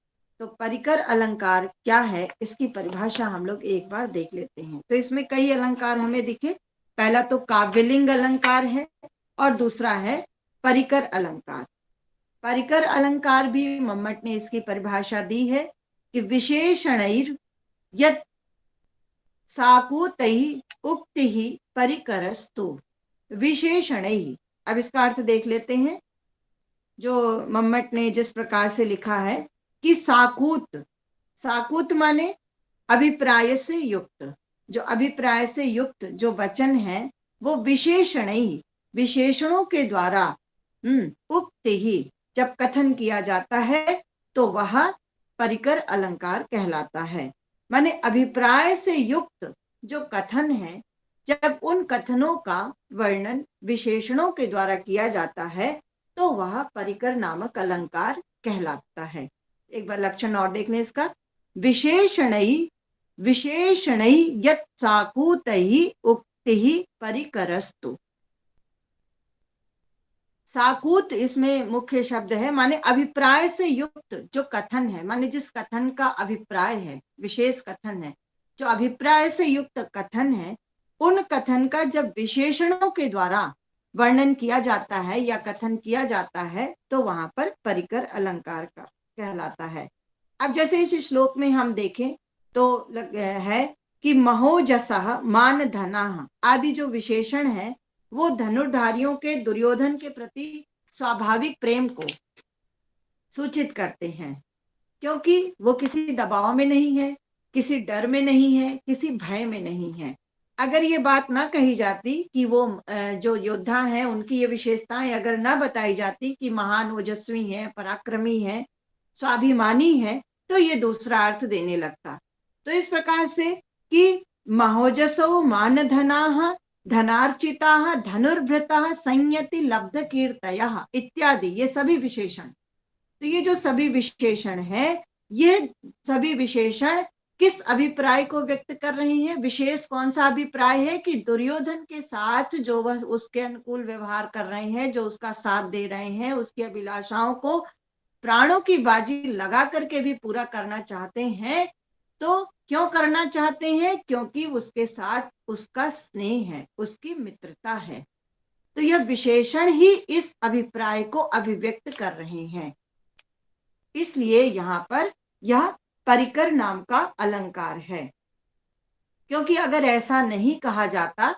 तो परिकर अलंकार क्या है, इसकी परिभाषा हम लोग एक बार देख लेते हैं। तो इसमें कई अलंकार हमें दिखे। पहला तो काव्यलिंग अलंकार है और दूसरा है परिकर अलंकार। परिकर अलंकार भी मम्मट ने इसकी परिभाषा दी है कि विशेषणैर यत् साकूतैः उक्तिः परिकरस्तु विशेषणैः। अब इसका अर्थ देख लेते हैं। जो मम्मट ने जिस प्रकार से लिखा है कि साकूत, साकूत माने अभिप्राय से युक्त, जो अभिप्राय से युक्त जो वचन है वो विशेषण ही, विशेषणों के द्वारा उक्ति ही जब कथन किया जाता है तो वह परिकर अलंकार कहलाता है। माने अभिप्राय से युक्त जो कथन है, जब उन कथनों का वर्णन विशेषणों के द्वारा किया जाता है तो वह परिकर नामक अलंकार कहलाता है। एक बार लक्षण और देख लें इसका। विशेषणै विशेषणै यत् साकूतैः उक्तिः परिकरस्तु। साकूत इसमें मुख्य शब्द है, माने अभिप्राय से युक्त जो कथन है, माने जिस कथन का अभिप्राय है, विशेष कथन है, जो अभिप्राय से युक्त कथन है, उन कथन का जब विशेषणों के द्वारा वर्णन किया जाता है या कथन किया जाता है तो वहां पर परिकर अलंकार का कहलाता है। अब जैसे इस श्लोक में हम देखें तो है कि महोजसः मान धनाः आदि जो विशेषण है वो धनुर्धारियों के दुर्योधन के प्रति स्वाभाविक प्रेम को सूचित करते हैं, क्योंकि वो किसी दबाव में नहीं है, किसी डर में नहीं है, किसी भय में नहीं है। अगर ये बात ना कही जाती कि वो जो योद्धा हैं उनकी ये विशेषताएं अगर ना बताई जाती कि महान ओजस्वी हैं, पराक्रमी हैं, स्वाभिमानी हैं, तो ये दूसरा अर्थ देने लगता। तो इस प्रकार से कि महोजसो मान धनाः धनार्चिताः धनुर्भृताः संयति लब्ध कीर्तयः इत्यादि, ये सभी विशेषण। तो ये जो सभी विशेषण है, ये सभी विशेषण किस अभिप्राय को व्यक्त कर रहे हैं? विशेष कौन सा अभिप्राय है कि दुर्योधन के साथ जो वह उसके अनुकूल व्यवहार कर रहे हैं, जो उसका साथ दे रहे हैं, उसकी अभिलाषाओं को प्राणों की बाजी लगा करके भी पूरा करना चाहते हैं। तो क्यों करना चाहते हैं? क्योंकि उसके साथ उसका स्नेह है, उसकी मित्रता है। तो यह विशेषण ही इस अभिप्राय को अभिव्यक्त कर रहे हैं। इसलिए यहाँ पर यह परिकर नाम का अलंकार है। क्योंकि अगर ऐसा नहीं कहा जाता,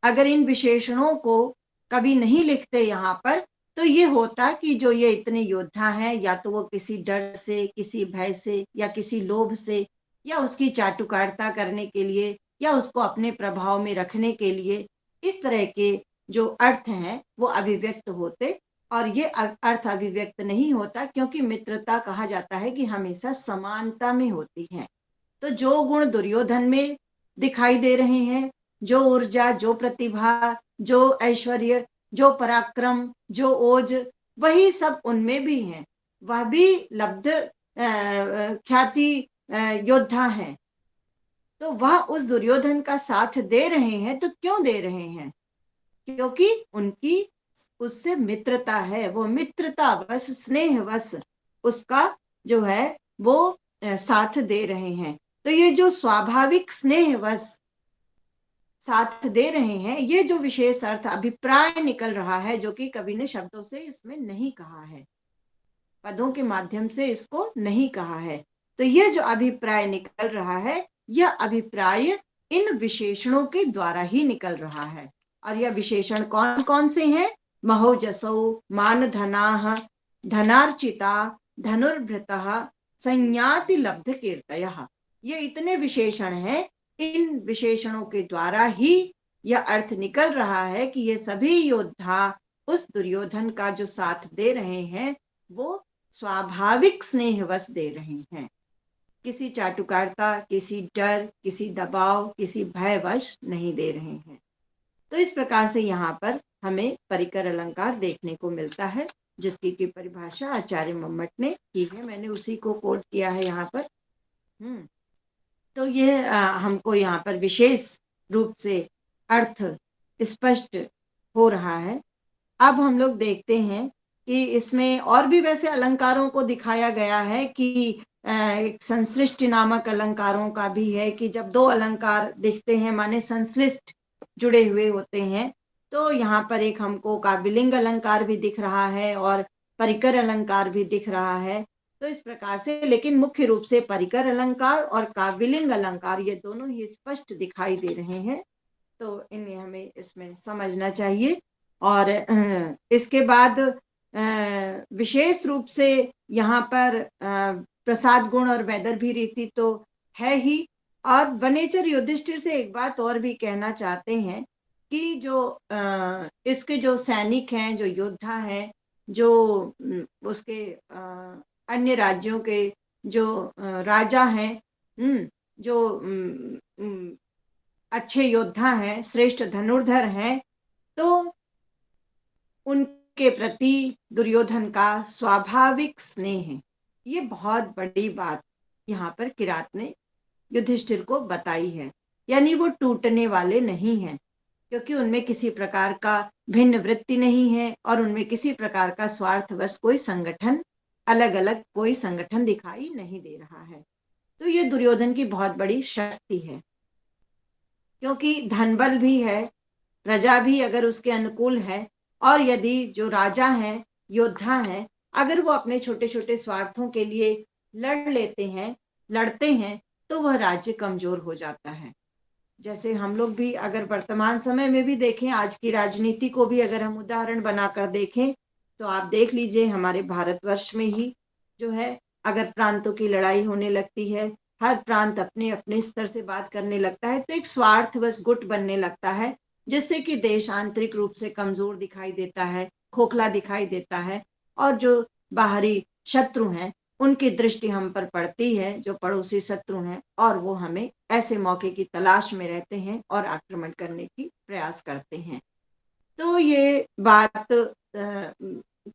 अगर इन विशेषणों को कभी नहीं लिखते यहाँ पर, तो ये होता कि जो ये इतने योद्धा हैं, या तो वो किसी डर से, किसी भय से, या किसी लोभ से, या उसकी चाटुकारिता करने के लिए, या उसको अपने प्रभाव में रखने के लिए, इस तरह के जो अर्थ हैं वो अभिव्यक्त होते। और ये अर्थ अभिव्यक्त नहीं होता, क्योंकि मित्रता कहा जाता है कि हमेशा समानता में होती है। तो जो गुण दुर्योधन में दिखाई दे रहे हैं, जो ऊर्जा, जो प्रतिभा, जो ऐश्वर्य, जो पराक्रम, जो ओज, वही सब उनमें भी है। वह भी लब्ध ख्याति योद्धा है। तो वह उस दुर्योधन का साथ दे रहे हैं। तो क्यों दे रहे हैं? क्योंकि उनकी उससे मित्रता है। वो मित्रतावश, स्नेहवश उसका जो है वो साथ दे रहे हैं। तो ये जो स्वाभाविक स्नेहवश साथ दे रहे हैं, ये जो विशेष अर्थ अभिप्राय निकल रहा है, जो कि कवि ने शब्दों से इसमें नहीं कहा है, पदों के माध्यम से इसको नहीं कहा है। तो ये जो अभिप्राय निकल रहा है, यह अभिप्राय इन विशेषणों के द्वारा ही निकल रहा है। और यह विशेषण कौन कौन से हैं? महोजसौ, मान धनाः, धनार्चिता, धनुर्भृतः, संयाति लब्ध कीर्तयः। ये इतने विशेषण हैं। इन विशेषणों के द्वारा ही यह अर्थ निकल रहा है कि ये सभी योद्धा उस दुर्योधन का जो साथ दे रहे हैं, वो स्वाभाविक स्नेहवश दे रहे हैं। किसी चाटुकारिता, किसी डर, किसी दबाव, किसी भयवश नहीं दे रहे हैं। तो इस प्रकार से यहाँ पर हमें परिकर अलंकार देखने को मिलता है, जिसकी की परिभाषा आचार्य मम्मट ने की है। मैंने उसी को कोट किया है यहाँ पर। तो ये हमको यहाँ पर विशेष रूप से अर्थ स्पष्ट हो रहा है। अब हम लोग देखते हैं कि इसमें और भी वैसे अलंकारों को दिखाया गया है कि एक संश्लिष्ट नामक अलंकारों का भी है कि जब दो अलंकार दिखते हैं, माने संश्लिष्ट जुड़े हुए होते हैं, तो यहाँ पर एक हमको काव्यलिंग अलंकार भी दिख रहा है और परिकर अलंकार भी दिख रहा है। तो इस प्रकार से, लेकिन मुख्य रूप से परिकर अलंकार और काव्यलिंग अलंकार ये दोनों ही स्पष्ट दिखाई दे रहे हैं। तो इन्हें हमें इसमें समझना चाहिए। और इसके बाद विशेष रूप से यहाँ पर प्रसाद गुण और वैदर भी रीति तो है ही। और वनेचर युधिष्ठिर से एक बात और भी कहना चाहते हैं कि जो इसके जो सैनिक हैं, जो योद्धा हैं, जो उसके अन्य राज्यों के जो राजा हैं, जो अच्छे योद्धा हैं, श्रेष्ठ धनुर्धर हैं, तो उनके प्रति दुर्योधन का स्वाभाविक स्नेह है। ये बहुत बड़ी बात यहाँ पर किरात ने युधिष्ठिर को बताई है। यानी वो टूटने वाले नहीं हैं, क्योंकि उनमें किसी प्रकार का भिन्न वृत्ति नहीं है और उनमें किसी प्रकार का स्वार्थवश कोई संगठन, अलग अलग कोई संगठन दिखाई नहीं दे रहा है। तो ये दुर्योधन की बहुत बड़ी शक्ति है, क्योंकि धनबल भी है, प्रजा भी अगर उसके अनुकूल है, और यदि जो राजा हैं, योद्धा हैं, अगर वो अपने छोटे छोटे स्वार्थों के लिए लड़ते हैं, तो वह राज्य कमजोर हो जाता है। जैसे हम लोग भी अगर वर्तमान समय में भी देखें, आज की राजनीति को भी अगर हम उदाहरण बनाकर देखें, तो आप देख लीजिए हमारे भारतवर्ष में ही जो है, अगर प्रांतों की लड़ाई होने लगती है, हर प्रांत अपने अपने स्तर से बात करने लगता है, तो एक स्वार्थवश गुट बनने लगता है, जिससे कि देश आंतरिक रूप से कमजोर दिखाई देता है, खोखला दिखाई देता है, और जो बाहरी शत्रु हैं उनकी दृष्टि हम पर पड़ती है, जो पड़ोसी शत्रु हैं, और वो हमें ऐसे मौके की तलाश में रहते हैं और आक्रमण करने की प्रयास करते हैं। तो ये बात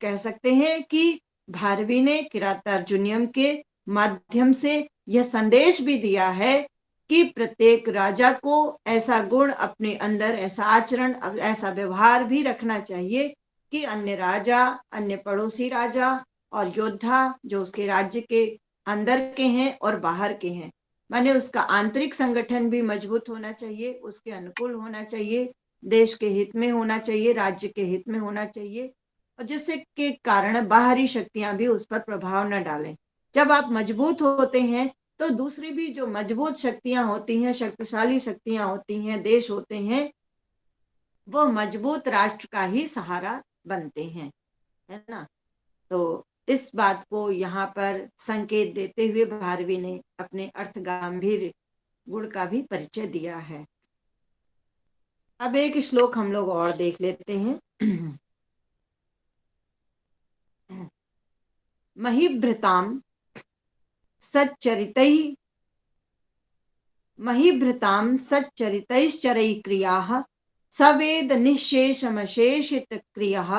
कह सकते हैं कि भारवी ने किरातार्जुनीयम के माध्यम से यह संदेश भी दिया है कि प्रत्येक राजा को ऐसा गुण अपने अंदर, ऐसा आचरण, ऐसा व्यवहार भी रखना चाहिए कि अन्य राजा, अन्य पड़ोसी राजा और योद्धा जो उसके राज्य के अंदर के हैं और बाहर के हैं, माने उसका आंतरिक संगठन भी मजबूत होना चाहिए, उसके अनुकूल होना चाहिए, देश के हित में होना चाहिए, राज्य के हित में होना चाहिए, और जिससे के कारण बाहरी शक्तियां भी उस पर प्रभाव न डालें। जब आप मजबूत होते हैं तो दूसरी भी जो मजबूत शक्तियां होती हैं, शक्तिशाली शक्तियां होती हैं, देश होते हैं, वो मजबूत राष्ट्र का ही सहारा बनते हैं, है ना। तो इस बात को यहाँ पर संकेत देते हुए भारवी ने अपने अर्थ गंभीर गुण का भी परिचय दिया है। अब एक श्लोक हम लोग और देख लेते हैं। महिभृताम सच्चरितैः महिभृतां सच्चरितैश्चरैः क्रियाः सवेद निःशेषमशेषित क्रियः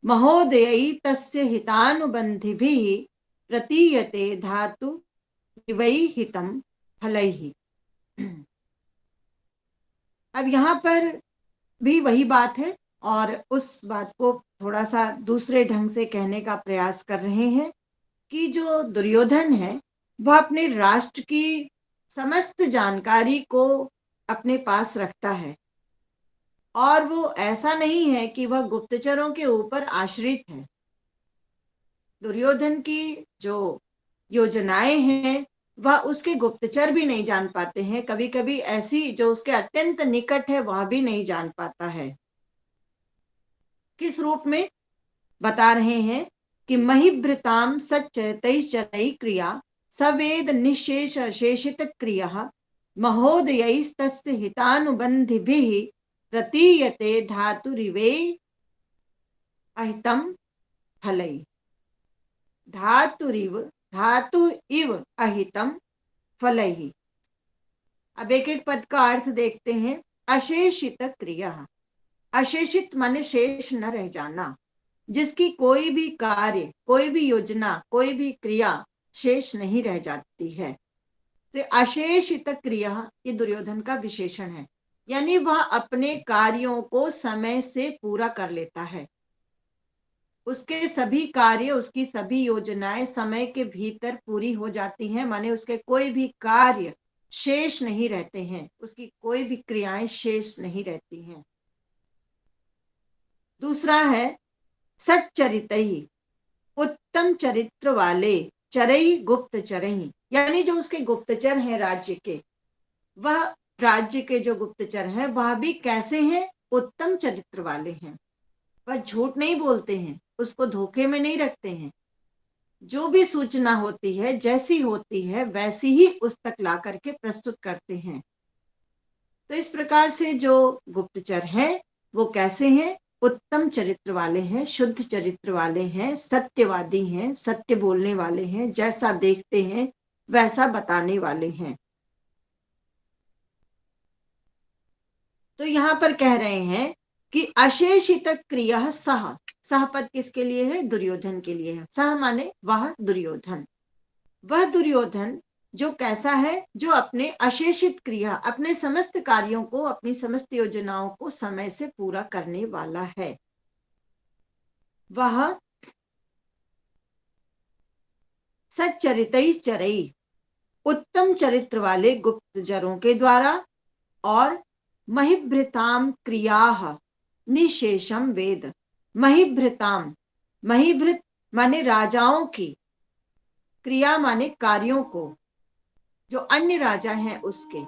महोदयै तस्य हितानुबन्धिभिः प्रतीयते धातु वै हितं फलैः। अब यहाँ पर भी वही बात है, और उस बात को थोड़ा सा दूसरे ढंग से कहने का प्रयास कर रहे हैं कि जो दुर्योधन है वह अपने राष्ट्र की समस्त जानकारी को अपने पास रखता है, और वो ऐसा नहीं है कि वह गुप्तचरों के ऊपर आश्रित है। दुर्योधन की जो योजनाएं हैं वह उसके गुप्तचर भी नहीं जान पाते हैं, कभी कभी ऐसी जो उसके अत्यंत निकट है वह भी नहीं जान पाता है। किस रूप में बता रहे हैं कि महिभृताम सच्चरतैश्चरैः क्रिया सवेद निःशेष शेषित क्रिया महोदयैस्तस्य हितानुबन्धिभिः प्रतीयते धातुरिवे अहितं फलैः। धातु इव अहितं फलैः। अब एक एक पद का अर्थ देखते हैं। अशेषित क्रिया, अशेषित माने शेष न रह जाना, जिसकी कोई भी कार्य, कोई भी योजना, कोई भी क्रिया शेष नहीं रह जाती है। तो अशेषित क्रिया ये दुर्योधन का विशेषण है, यानी वह अपने कार्यों को समय से पूरा कर लेता है। उसके सभी कार्य, उसकी सभी योजनाएं समय के भीतर पूरी हो जाती हैं, माने उसके कोई भी कार्य शेष नहीं रहते हैं, उसकी कोई भी क्रियाएं शेष नहीं रहती हैं। दूसरा है सच्चरितैः, उत्तम चरित्र वाले, चरई गुप्तचरई, यानी जो उसके गुप्तचर हैं राज्य के, वह राज्य के जो गुप्तचर हैं वह भी कैसे हैं, उत्तम चरित्र वाले हैं। वह झूठ नहीं बोलते हैं, उसको धोखे में नहीं रखते हैं, जो भी सूचना होती है जैसी होती है वैसी ही उस तक ला करके प्रस्तुत करते हैं। तो इस प्रकार से जो गुप्तचर हैं वो कैसे हैं, उत्तम चरित्र वाले हैं, शुद्ध चरित्र वाले हैं, सत्यवादी हैं, सत्य बोलने वाले हैं, जैसा देखते हैं वैसा बताने वाले हैं। तो यहाँ पर कह रहे हैं कि अशेषित क्रिया सह, सह पद किसके लिए है, दुर्योधन के लिए है। सह माने वह दुर्योधन, वह दुर्योधन जो कैसा है, जो अपने अशेषित क्रिया, अपने समस्त कार्यों को, अपनी समस्त योजनाओं को समय से पूरा करने वाला है। वह सच्चरितैश्चरैः, उत्तम चरित्र वाले गुप्तचरों के द्वारा, और महिभृताम क्रियाः निशेषम वेद। महिभृताम, महिभृत माने राजाओं की, क्रिया माने कार्यों को, जो अन्य राजा हैं उसके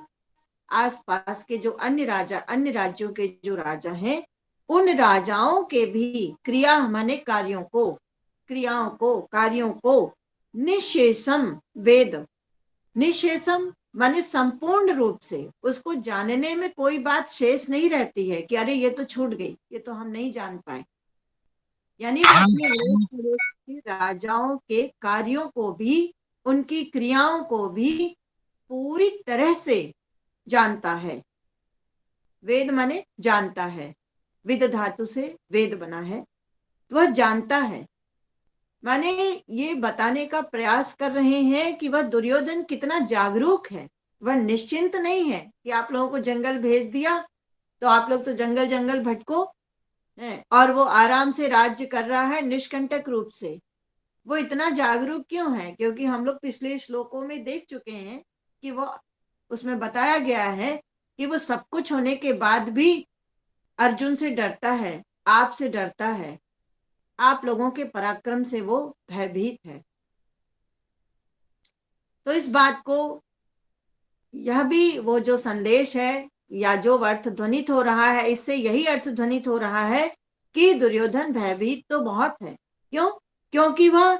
आसपास के जो अन्य राजा, अन्य राज्यों के जो राजा हैं, उन राजाओं के भी क्रिया माने कार्यों को, क्रियाओं को, कार्यों को निशेषम वेद, निशेषम माने संपूर्ण रूप से, उसको जानने में कोई बात शेष नहीं रहती है कि अरे ये तो छूट गई, ये तो हम नहीं जान पाए। यानी वो अपने अड़ोस पड़ोस के राजाओं के कार्यों को भी, उनकी क्रियाओं को भी पूरी तरह से जानता है। वेद माने जानता है, विद धातु से वेद बना है, तो वह जानता है। माने ये बताने का प्रयास कर रहे हैं कि वह दुर्योधन कितना जागरूक है। वह निश्चिंत नहीं है कि आप लोगों को जंगल भेज दिया तो आप लोग तो जंगल जंगल भटको, और वो आराम से राज्य कर रहा है निष्कंटक रूप से। वो इतना जागरूक क्यों है? क्योंकि हम लोग पिछले श्लोकों में देख चुके हैं कि वो, उसमें बताया गया है कि वो सब कुछ होने के बाद भी अर्जुन से डरता है, आपसे डरता है, आप लोगों के पराक्रम से वो भयभीत है। तो इस बात को, यह भी वो जो संदेश है या जो अर्थ ध्वनित हो रहा है, इससे यही अर्थ ध्वनित हो रहा है कि दुर्योधन भयभीत तो बहुत है। क्यों? क्योंकि वह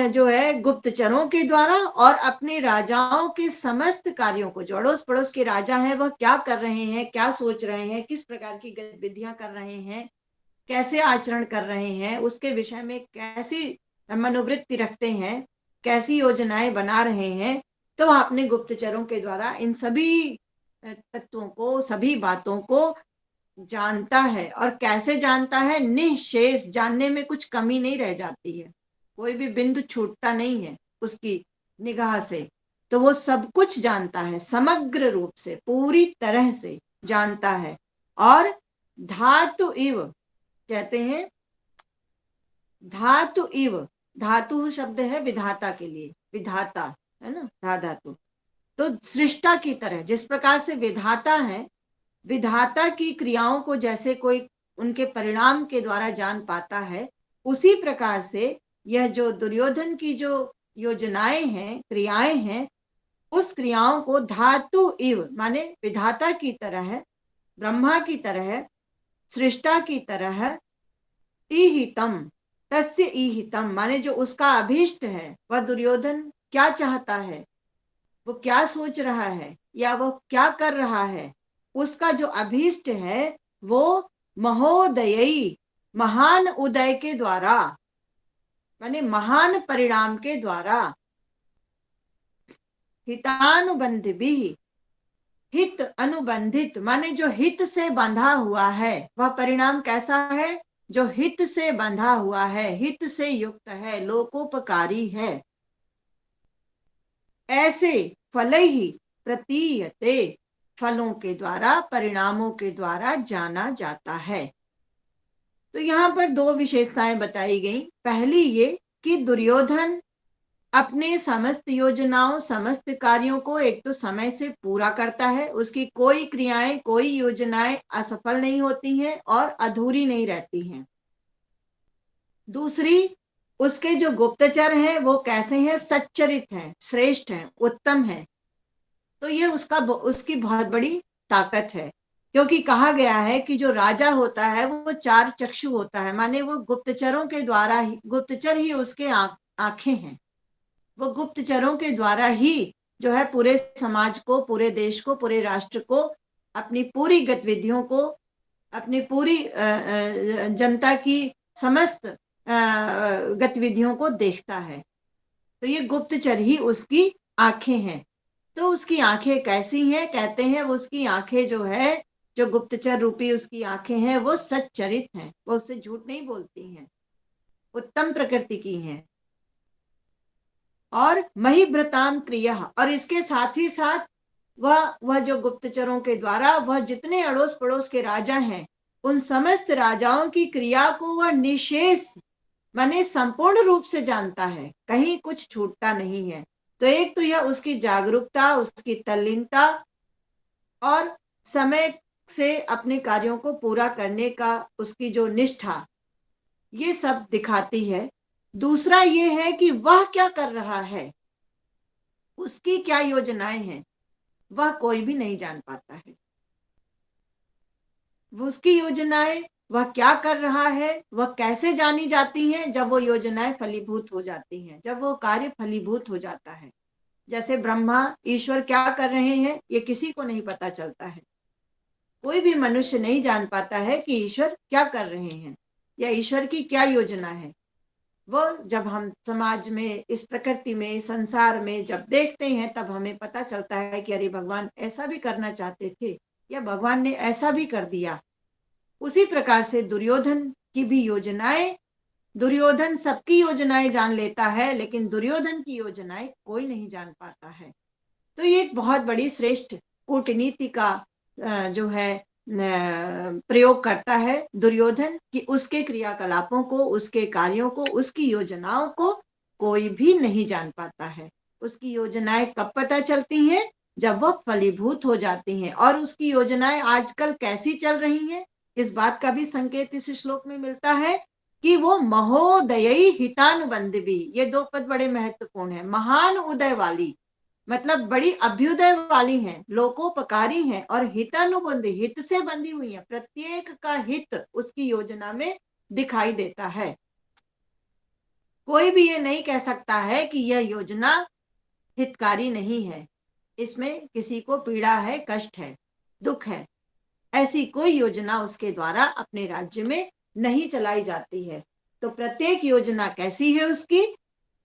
जो है गुप्तचरों के द्वारा और अपने राजाओं के समस्त कार्यों को, जो अड़ोस पड़ोस के राजा हैं वह क्या कर रहे हैं, क्या सोच रहे हैं, किस प्रकार की गतिविधियां कर रहे हैं, कैसे आचरण कर रहे हैं, उसके विषय में कैसी मनोवृत्ति रखते हैं, कैसी योजनाएं बना रहे हैं, तो वह अपने गुप्तचरों के द्वारा इन सभी तत्वों को, सभी बातों को जानता है। और कैसे जानता है? निःशेष, जानने में कुछ कमी नहीं रह जाती है, कोई भी बिंदु छूटता नहीं है उसकी निगाह से। तो वो सब कुछ जानता है, समग्र रूप से, पूरी तरह से जानता है। और धातु इव कहते हैं, धातु इव, धातु शब्द है विधाता के लिए, विधाता है ना, धा धातु। तो सृष्टा की तरह, जिस प्रकार से विधाता है, विधाता की क्रियाओं को जैसे कोई उनके परिणाम के द्वारा जान पाता है, उसी प्रकार से यह जो दुर्योधन की जो योजनाएं हैं, क्रियाएं हैं, उस क्रियाओं को धातु इव माने विधाता की तरह, ब्रह्मा की तरह, सृष्टा की तरह, ईहितम, तस्य ईहितम माने जो उसका अभीष्ट है, वह दुर्योधन क्या चाहता है, वो क्या सोच रहा है, या वो क्या कर रहा है, उसका जो अभीष्ट है वो महोदयी, महान उदय के द्वारा, माने महान परिणाम के द्वारा, हितानुबंध भी, हित अनुबंधित माने जो हित से बंधा हुआ है, वह परिणाम कैसा है? जो हित से बंधा हुआ है, हित से युक्त है, लोकोपकारी है, ऐसे फल ही प्रतीयते, फलों के द्वारा, परिणामों के द्वारा जाना जाता है। तो यहाँ पर दो विशेषताएं बताई गई। पहली ये कि दुर्योधन अपने समस्त योजनाओं, समस्त कार्यों को एक तो समय से पूरा करता है, उसकी कोई क्रियाएं, कोई योजनाएं असफल नहीं होती हैं और अधूरी नहीं रहती हैं। दूसरी, उसके जो गुप्तचर हैं वो कैसे हैं? सच्चरित हैं, श्रेष्ठ हैं, उत्तम हैं। तो ये उसकी बहुत बड़ी ताकत है, क्योंकि कहा गया है कि जो राजा होता है वो चार चक्षु होता है, माने वो गुप्तचरों के द्वारा ही, गुप्तचर ही उसके आंखें हैं। वो गुप्तचरों के द्वारा ही जो है पूरे समाज को, पूरे देश को, पूरे राष्ट्र को, अपनी पूरी गतिविधियों को, अपनी पूरी जनता की समस्त गतिविधियों को देखता है। तो ये गुप्तचर ही उसकी आंखें हैं। तो उसकी आंखें कैसी हैं? कहते हैं वो उसकी आंखें जो है, जो गुप्तचर रूपी उसकी आंखें हैं, वो सच्चरित हैं, वो उससे झूठ नहीं बोलती हैं, उत्तम प्रकृति की हैं। और महिभ्रताम क्रिया, और इसके साथ ही साथ वह जो गुप्तचरों के द्वारा वह जितने अड़ोस पड़ोस के राजा हैं, उन समस्त राजाओं की क्रिया को वह निशेष माने संपूर्ण रूप से जानता है, कहीं कुछ छूटता नहीं है। तो एक तो यह उसकी जागरूकता, उसकी तल्लीनता और समय से अपने कार्यों को पूरा करने का उसकी जो निष्ठा, ये सब दिखाती है। दूसरा ये है कि वह क्या कर रहा है, उसकी क्या योजनाएं हैं, वह कोई भी नहीं जान पाता है। वो उसकी योजनाएं, वह क्या कर रहा है, वह कैसे जानी जाती हैं? जब वो योजनाएं फलीभूत हो जाती हैं, जब वो कार्य फलीभूत हो जाता है, जैसे ब्रह्मा ईश्वर क्या कर रहे हैं ये किसी को नहीं पता चलता है। कोई भी मनुष्य नहीं जान पाता है कि ईश्वर क्या कर रहे हैं या ईश्वर की क्या योजना है। वो जब हम समाज में, इस प्रकृति में, संसार में जब देखते हैं तब हमें पता चलता है कि अरे भगवान ऐसा भी करना चाहते थे या भगवान ने ऐसा भी कर दिया। उसी प्रकार से दुर्योधन की भी योजनाएं, दुर्योधन सबकी योजनाएं जान लेता है लेकिन दुर्योधन की योजनाएं कोई नहीं जान पाता है। तो ये एक बहुत बड़ी श्रेष्ठ कूटनीति का जो है प्रयोग करता है दुर्योधन, कि उसके क्रियाकलापों को, उसके कार्यों को, उसकी योजनाओं को कोई भी नहीं जान पाता है। उसकी योजनाएं कब पता चलती हैं? जब वो फलीभूत हो जाती हैं। और उसकी योजनाएं आजकल कैसी चल रही हैं, इस बात का भी संकेत इस श्लोक में मिलता है कि वो महोदयी हितानुबंधवी, ये दो पद बड़े महत्वपूर्ण है। महान उदय वाली मतलब बड़ी अभ्युदय वाली हैं, लोकोपकारी हैं, और हितानुबंध, हित से बंधी हुई है। प्रत्येक का हित उसकी योजना में दिखाई देता है। कोई भी ये नहीं कह सकता है कि यह योजना हितकारी नहीं है, इसमें किसी को पीड़ा है, कष्ट है, दुख है। ऐसी कोई योजना उसके द्वारा अपने राज्य में नहीं चलाई जाती है। तो प्रत्येक योजना कैसी है उसकी?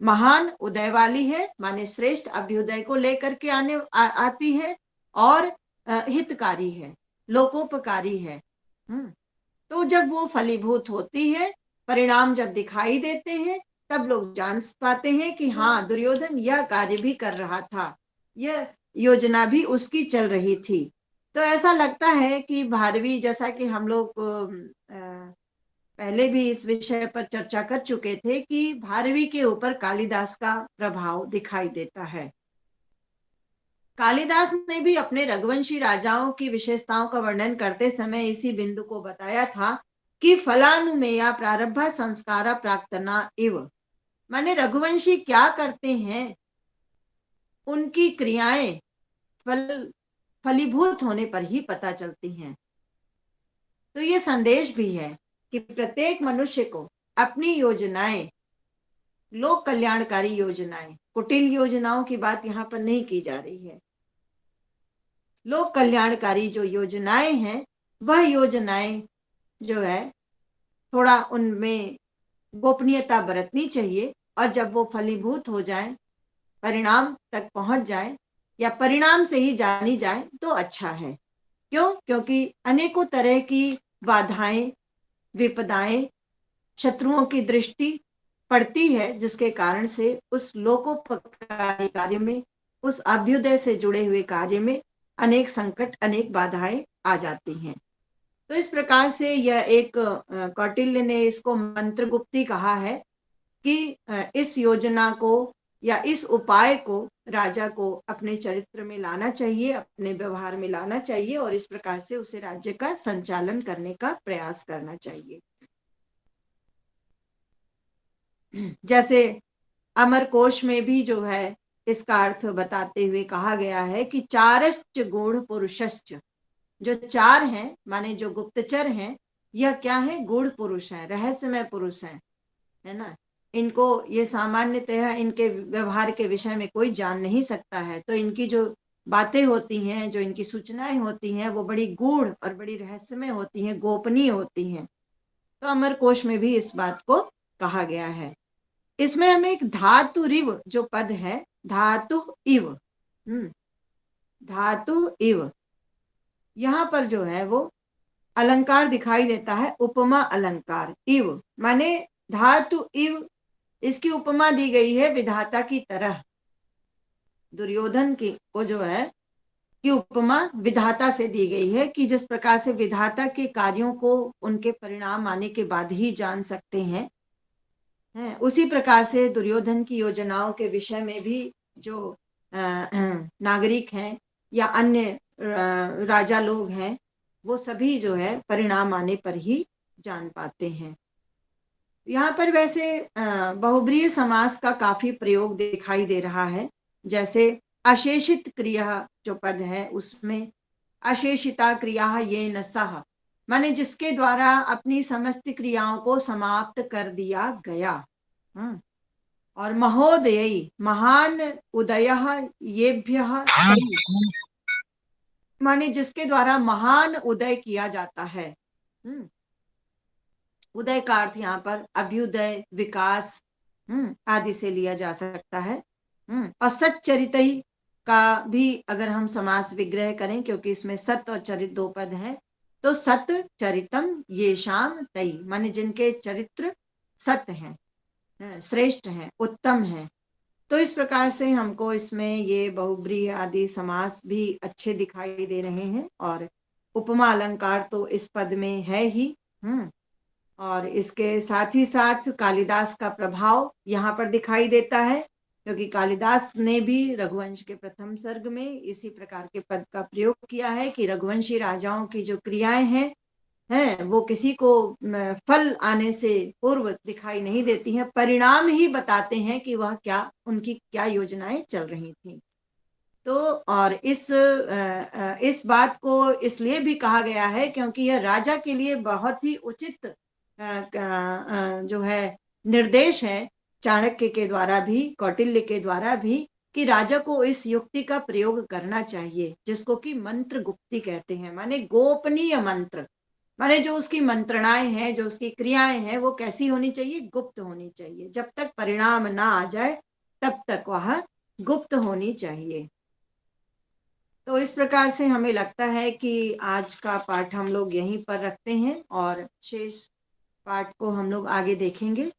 महान उदय वाली है, माने श्रेष्ठ अभ्युदय को लेकर के आती है, और हितकारी है, लोकोपकारी है। तो जब वो फलीभूत होती है, परिणाम जब दिखाई देते हैं, तब लोग जान पाते हैं कि हाँ, दुर्योधन यह कार्य भी कर रहा था, यह योजना भी उसकी चल रही थी। तो ऐसा लगता है कि भारवी, जैसा कि हम लोग पहले भी इस विषय पर चर्चा कर चुके थे, कि भारवी के ऊपर कालिदास का प्रभाव दिखाई देता है। कालिदास ने भी अपने रघुवंशी राजाओं की विशेषताओं का वर्णन करते समय इसी बिंदु को बताया था कि फलानुमेया प्रारब्ध संस्कारा प्राक्तना इव, माने रघुवंशी क्या करते हैं, उनकी क्रियाएं फलीभूत होने पर ही पता चलती हैं। तो ये संदेश भी है कि प्रत्येक मनुष्य को अपनी योजनाएं, लोक कल्याणकारी योजनाएं, कुटिल योजनाओं की बात यहाँ पर नहीं की जा रही है, लोक कल्याणकारी जो योजनाएं हैं, वह योजनाएं जो है थोड़ा उनमें गोपनीयता बरतनी चाहिए, और जब वो फलीभूत हो जाए, परिणाम तक पहुंच जाए, या परिणाम से ही जानी जाए, तो अच्छा है। क्यों? क्योंकि अनेकों तरह की बाधाएं, विपदाएं, शत्रुओं की दृष्टि पड़ती है, जिसके कारण से उस लोकोपकारी कार्य में, उस अभ्युदय से जुड़े हुए कार्य में अनेक संकट, अनेक बाधाएं आ जाती हैं। तो इस प्रकार से यह एक, कौटिल्य ने इसको मंत्रगुप्ती कहा है कि इस योजना को या इस उपाय को राजा को अपने चरित्र में लाना चाहिए, अपने व्यवहार में लाना चाहिए, और इस प्रकार से उसे राज्य का संचालन करने का प्रयास करना चाहिए। जैसे अमर कोश में भी जो है इसका अर्थ बताते हुए कहा गया है कि चारश्च गूढ़ पुरुषश्च, जो चार हैं माने जो गुप्तचर हैं, यह क्या है? गूढ़ पुरुष है, रहस्यमय पुरुष है ना। इनको ये सामान्यतः इनके व्यवहार के विषय में कोई जान नहीं सकता है। तो इनकी जो बातें होती हैं, जो इनकी सूचनाएं होती हैं, वो बड़ी गूढ़ और बड़ी रहस्यमय होती हैं, गोपनीय होती हैं। तो अमर कोश में भी इस बात को कहा गया है। इसमें हमें एक धातु रिव जो पद है, धातु इव, धातु इव, यहाँ पर जो है वो अलंकार दिखाई देता है, उपमा अलंकार। इव माने धातु इव, इसकी उपमा दी गई है विधाता की तरह। दुर्योधन की को जो है की उपमा विधाता से दी गई है, कि जिस प्रकार से विधाता के कार्यों को उनके परिणाम आने के बाद ही जान सकते हैं, उसी प्रकार से दुर्योधन की योजनाओं के विषय में भी जो नागरिक हैं या अन्य राजा लोग हैं, वो सभी जो है परिणाम आने पर ही जान पाते हैं। यहाँ पर वैसे बहुब्रीहि समास का काफी प्रयोग दिखाई दे रहा है। जैसे अशेषित क्रिया जो पद है, उसमें अशेषिता क्रिया ये न सह, माने जिसके द्वारा अपनी समस्त क्रियाओं को समाप्त कर दिया गया। और महोदयी, महान उदयः येभ्यः तैः, माने जिसके द्वारा महान उदय किया जाता है। उदय का अर्थ यहाँ पर अभ्युदय, विकास आदि से लिया जा सकता है। और सच्चरित का भी अगर हम समास विग्रह करें, क्योंकि इसमें सत और चरित दो पद हैं, तो सत चरितम ये शाम तई, माने जिनके चरित्र सत्य हैं, श्रेष्ठ हैं, उत्तम हैं। तो इस प्रकार से हमको इसमें ये बहुब्रीहि आदि समास भी अच्छे दिखाई दे रहे हैं। और उपमा अलंकार तो इस पद में है ही। और इसके साथ ही साथ कालिदास का प्रभाव यहाँ पर दिखाई देता है, क्योंकि कालिदास ने भी रघुवंश के प्रथम सर्ग में इसी प्रकार के पद का प्रयोग किया है कि रघुवंशी राजाओं की जो क्रियाएं हैं वो किसी को फल आने से पूर्व दिखाई नहीं देती हैं, परिणाम ही बताते हैं कि वह क्या, उनकी क्या योजनाएं चल रही थी। तो और इस बात को इसलिए भी कहा गया है क्योंकि यह राजा के लिए बहुत ही उचित जो है निर्देश है, चाणक्य के द्वारा भी, कौटिल्य के द्वारा भी, कि राजा को इस युक्ति का प्रयोग करना चाहिए, जिसको कि मंत्र गुप्ती कहते हैं, माने गोपनीय मंत्र। माने जो उसकी मंत्रणाएं हैं, जो उसकी क्रियाएं हैं, वो कैसी होनी चाहिए? गुप्त होनी चाहिए। जब तक परिणाम ना आ जाए तब तक वह गुप्त होनी चाहिए। तो इस प्रकार से हमें लगता है कि आज का पाठ हम लोग यहीं पर रखते हैं और शेष पाठ को हम लोग आगे देखेंगे।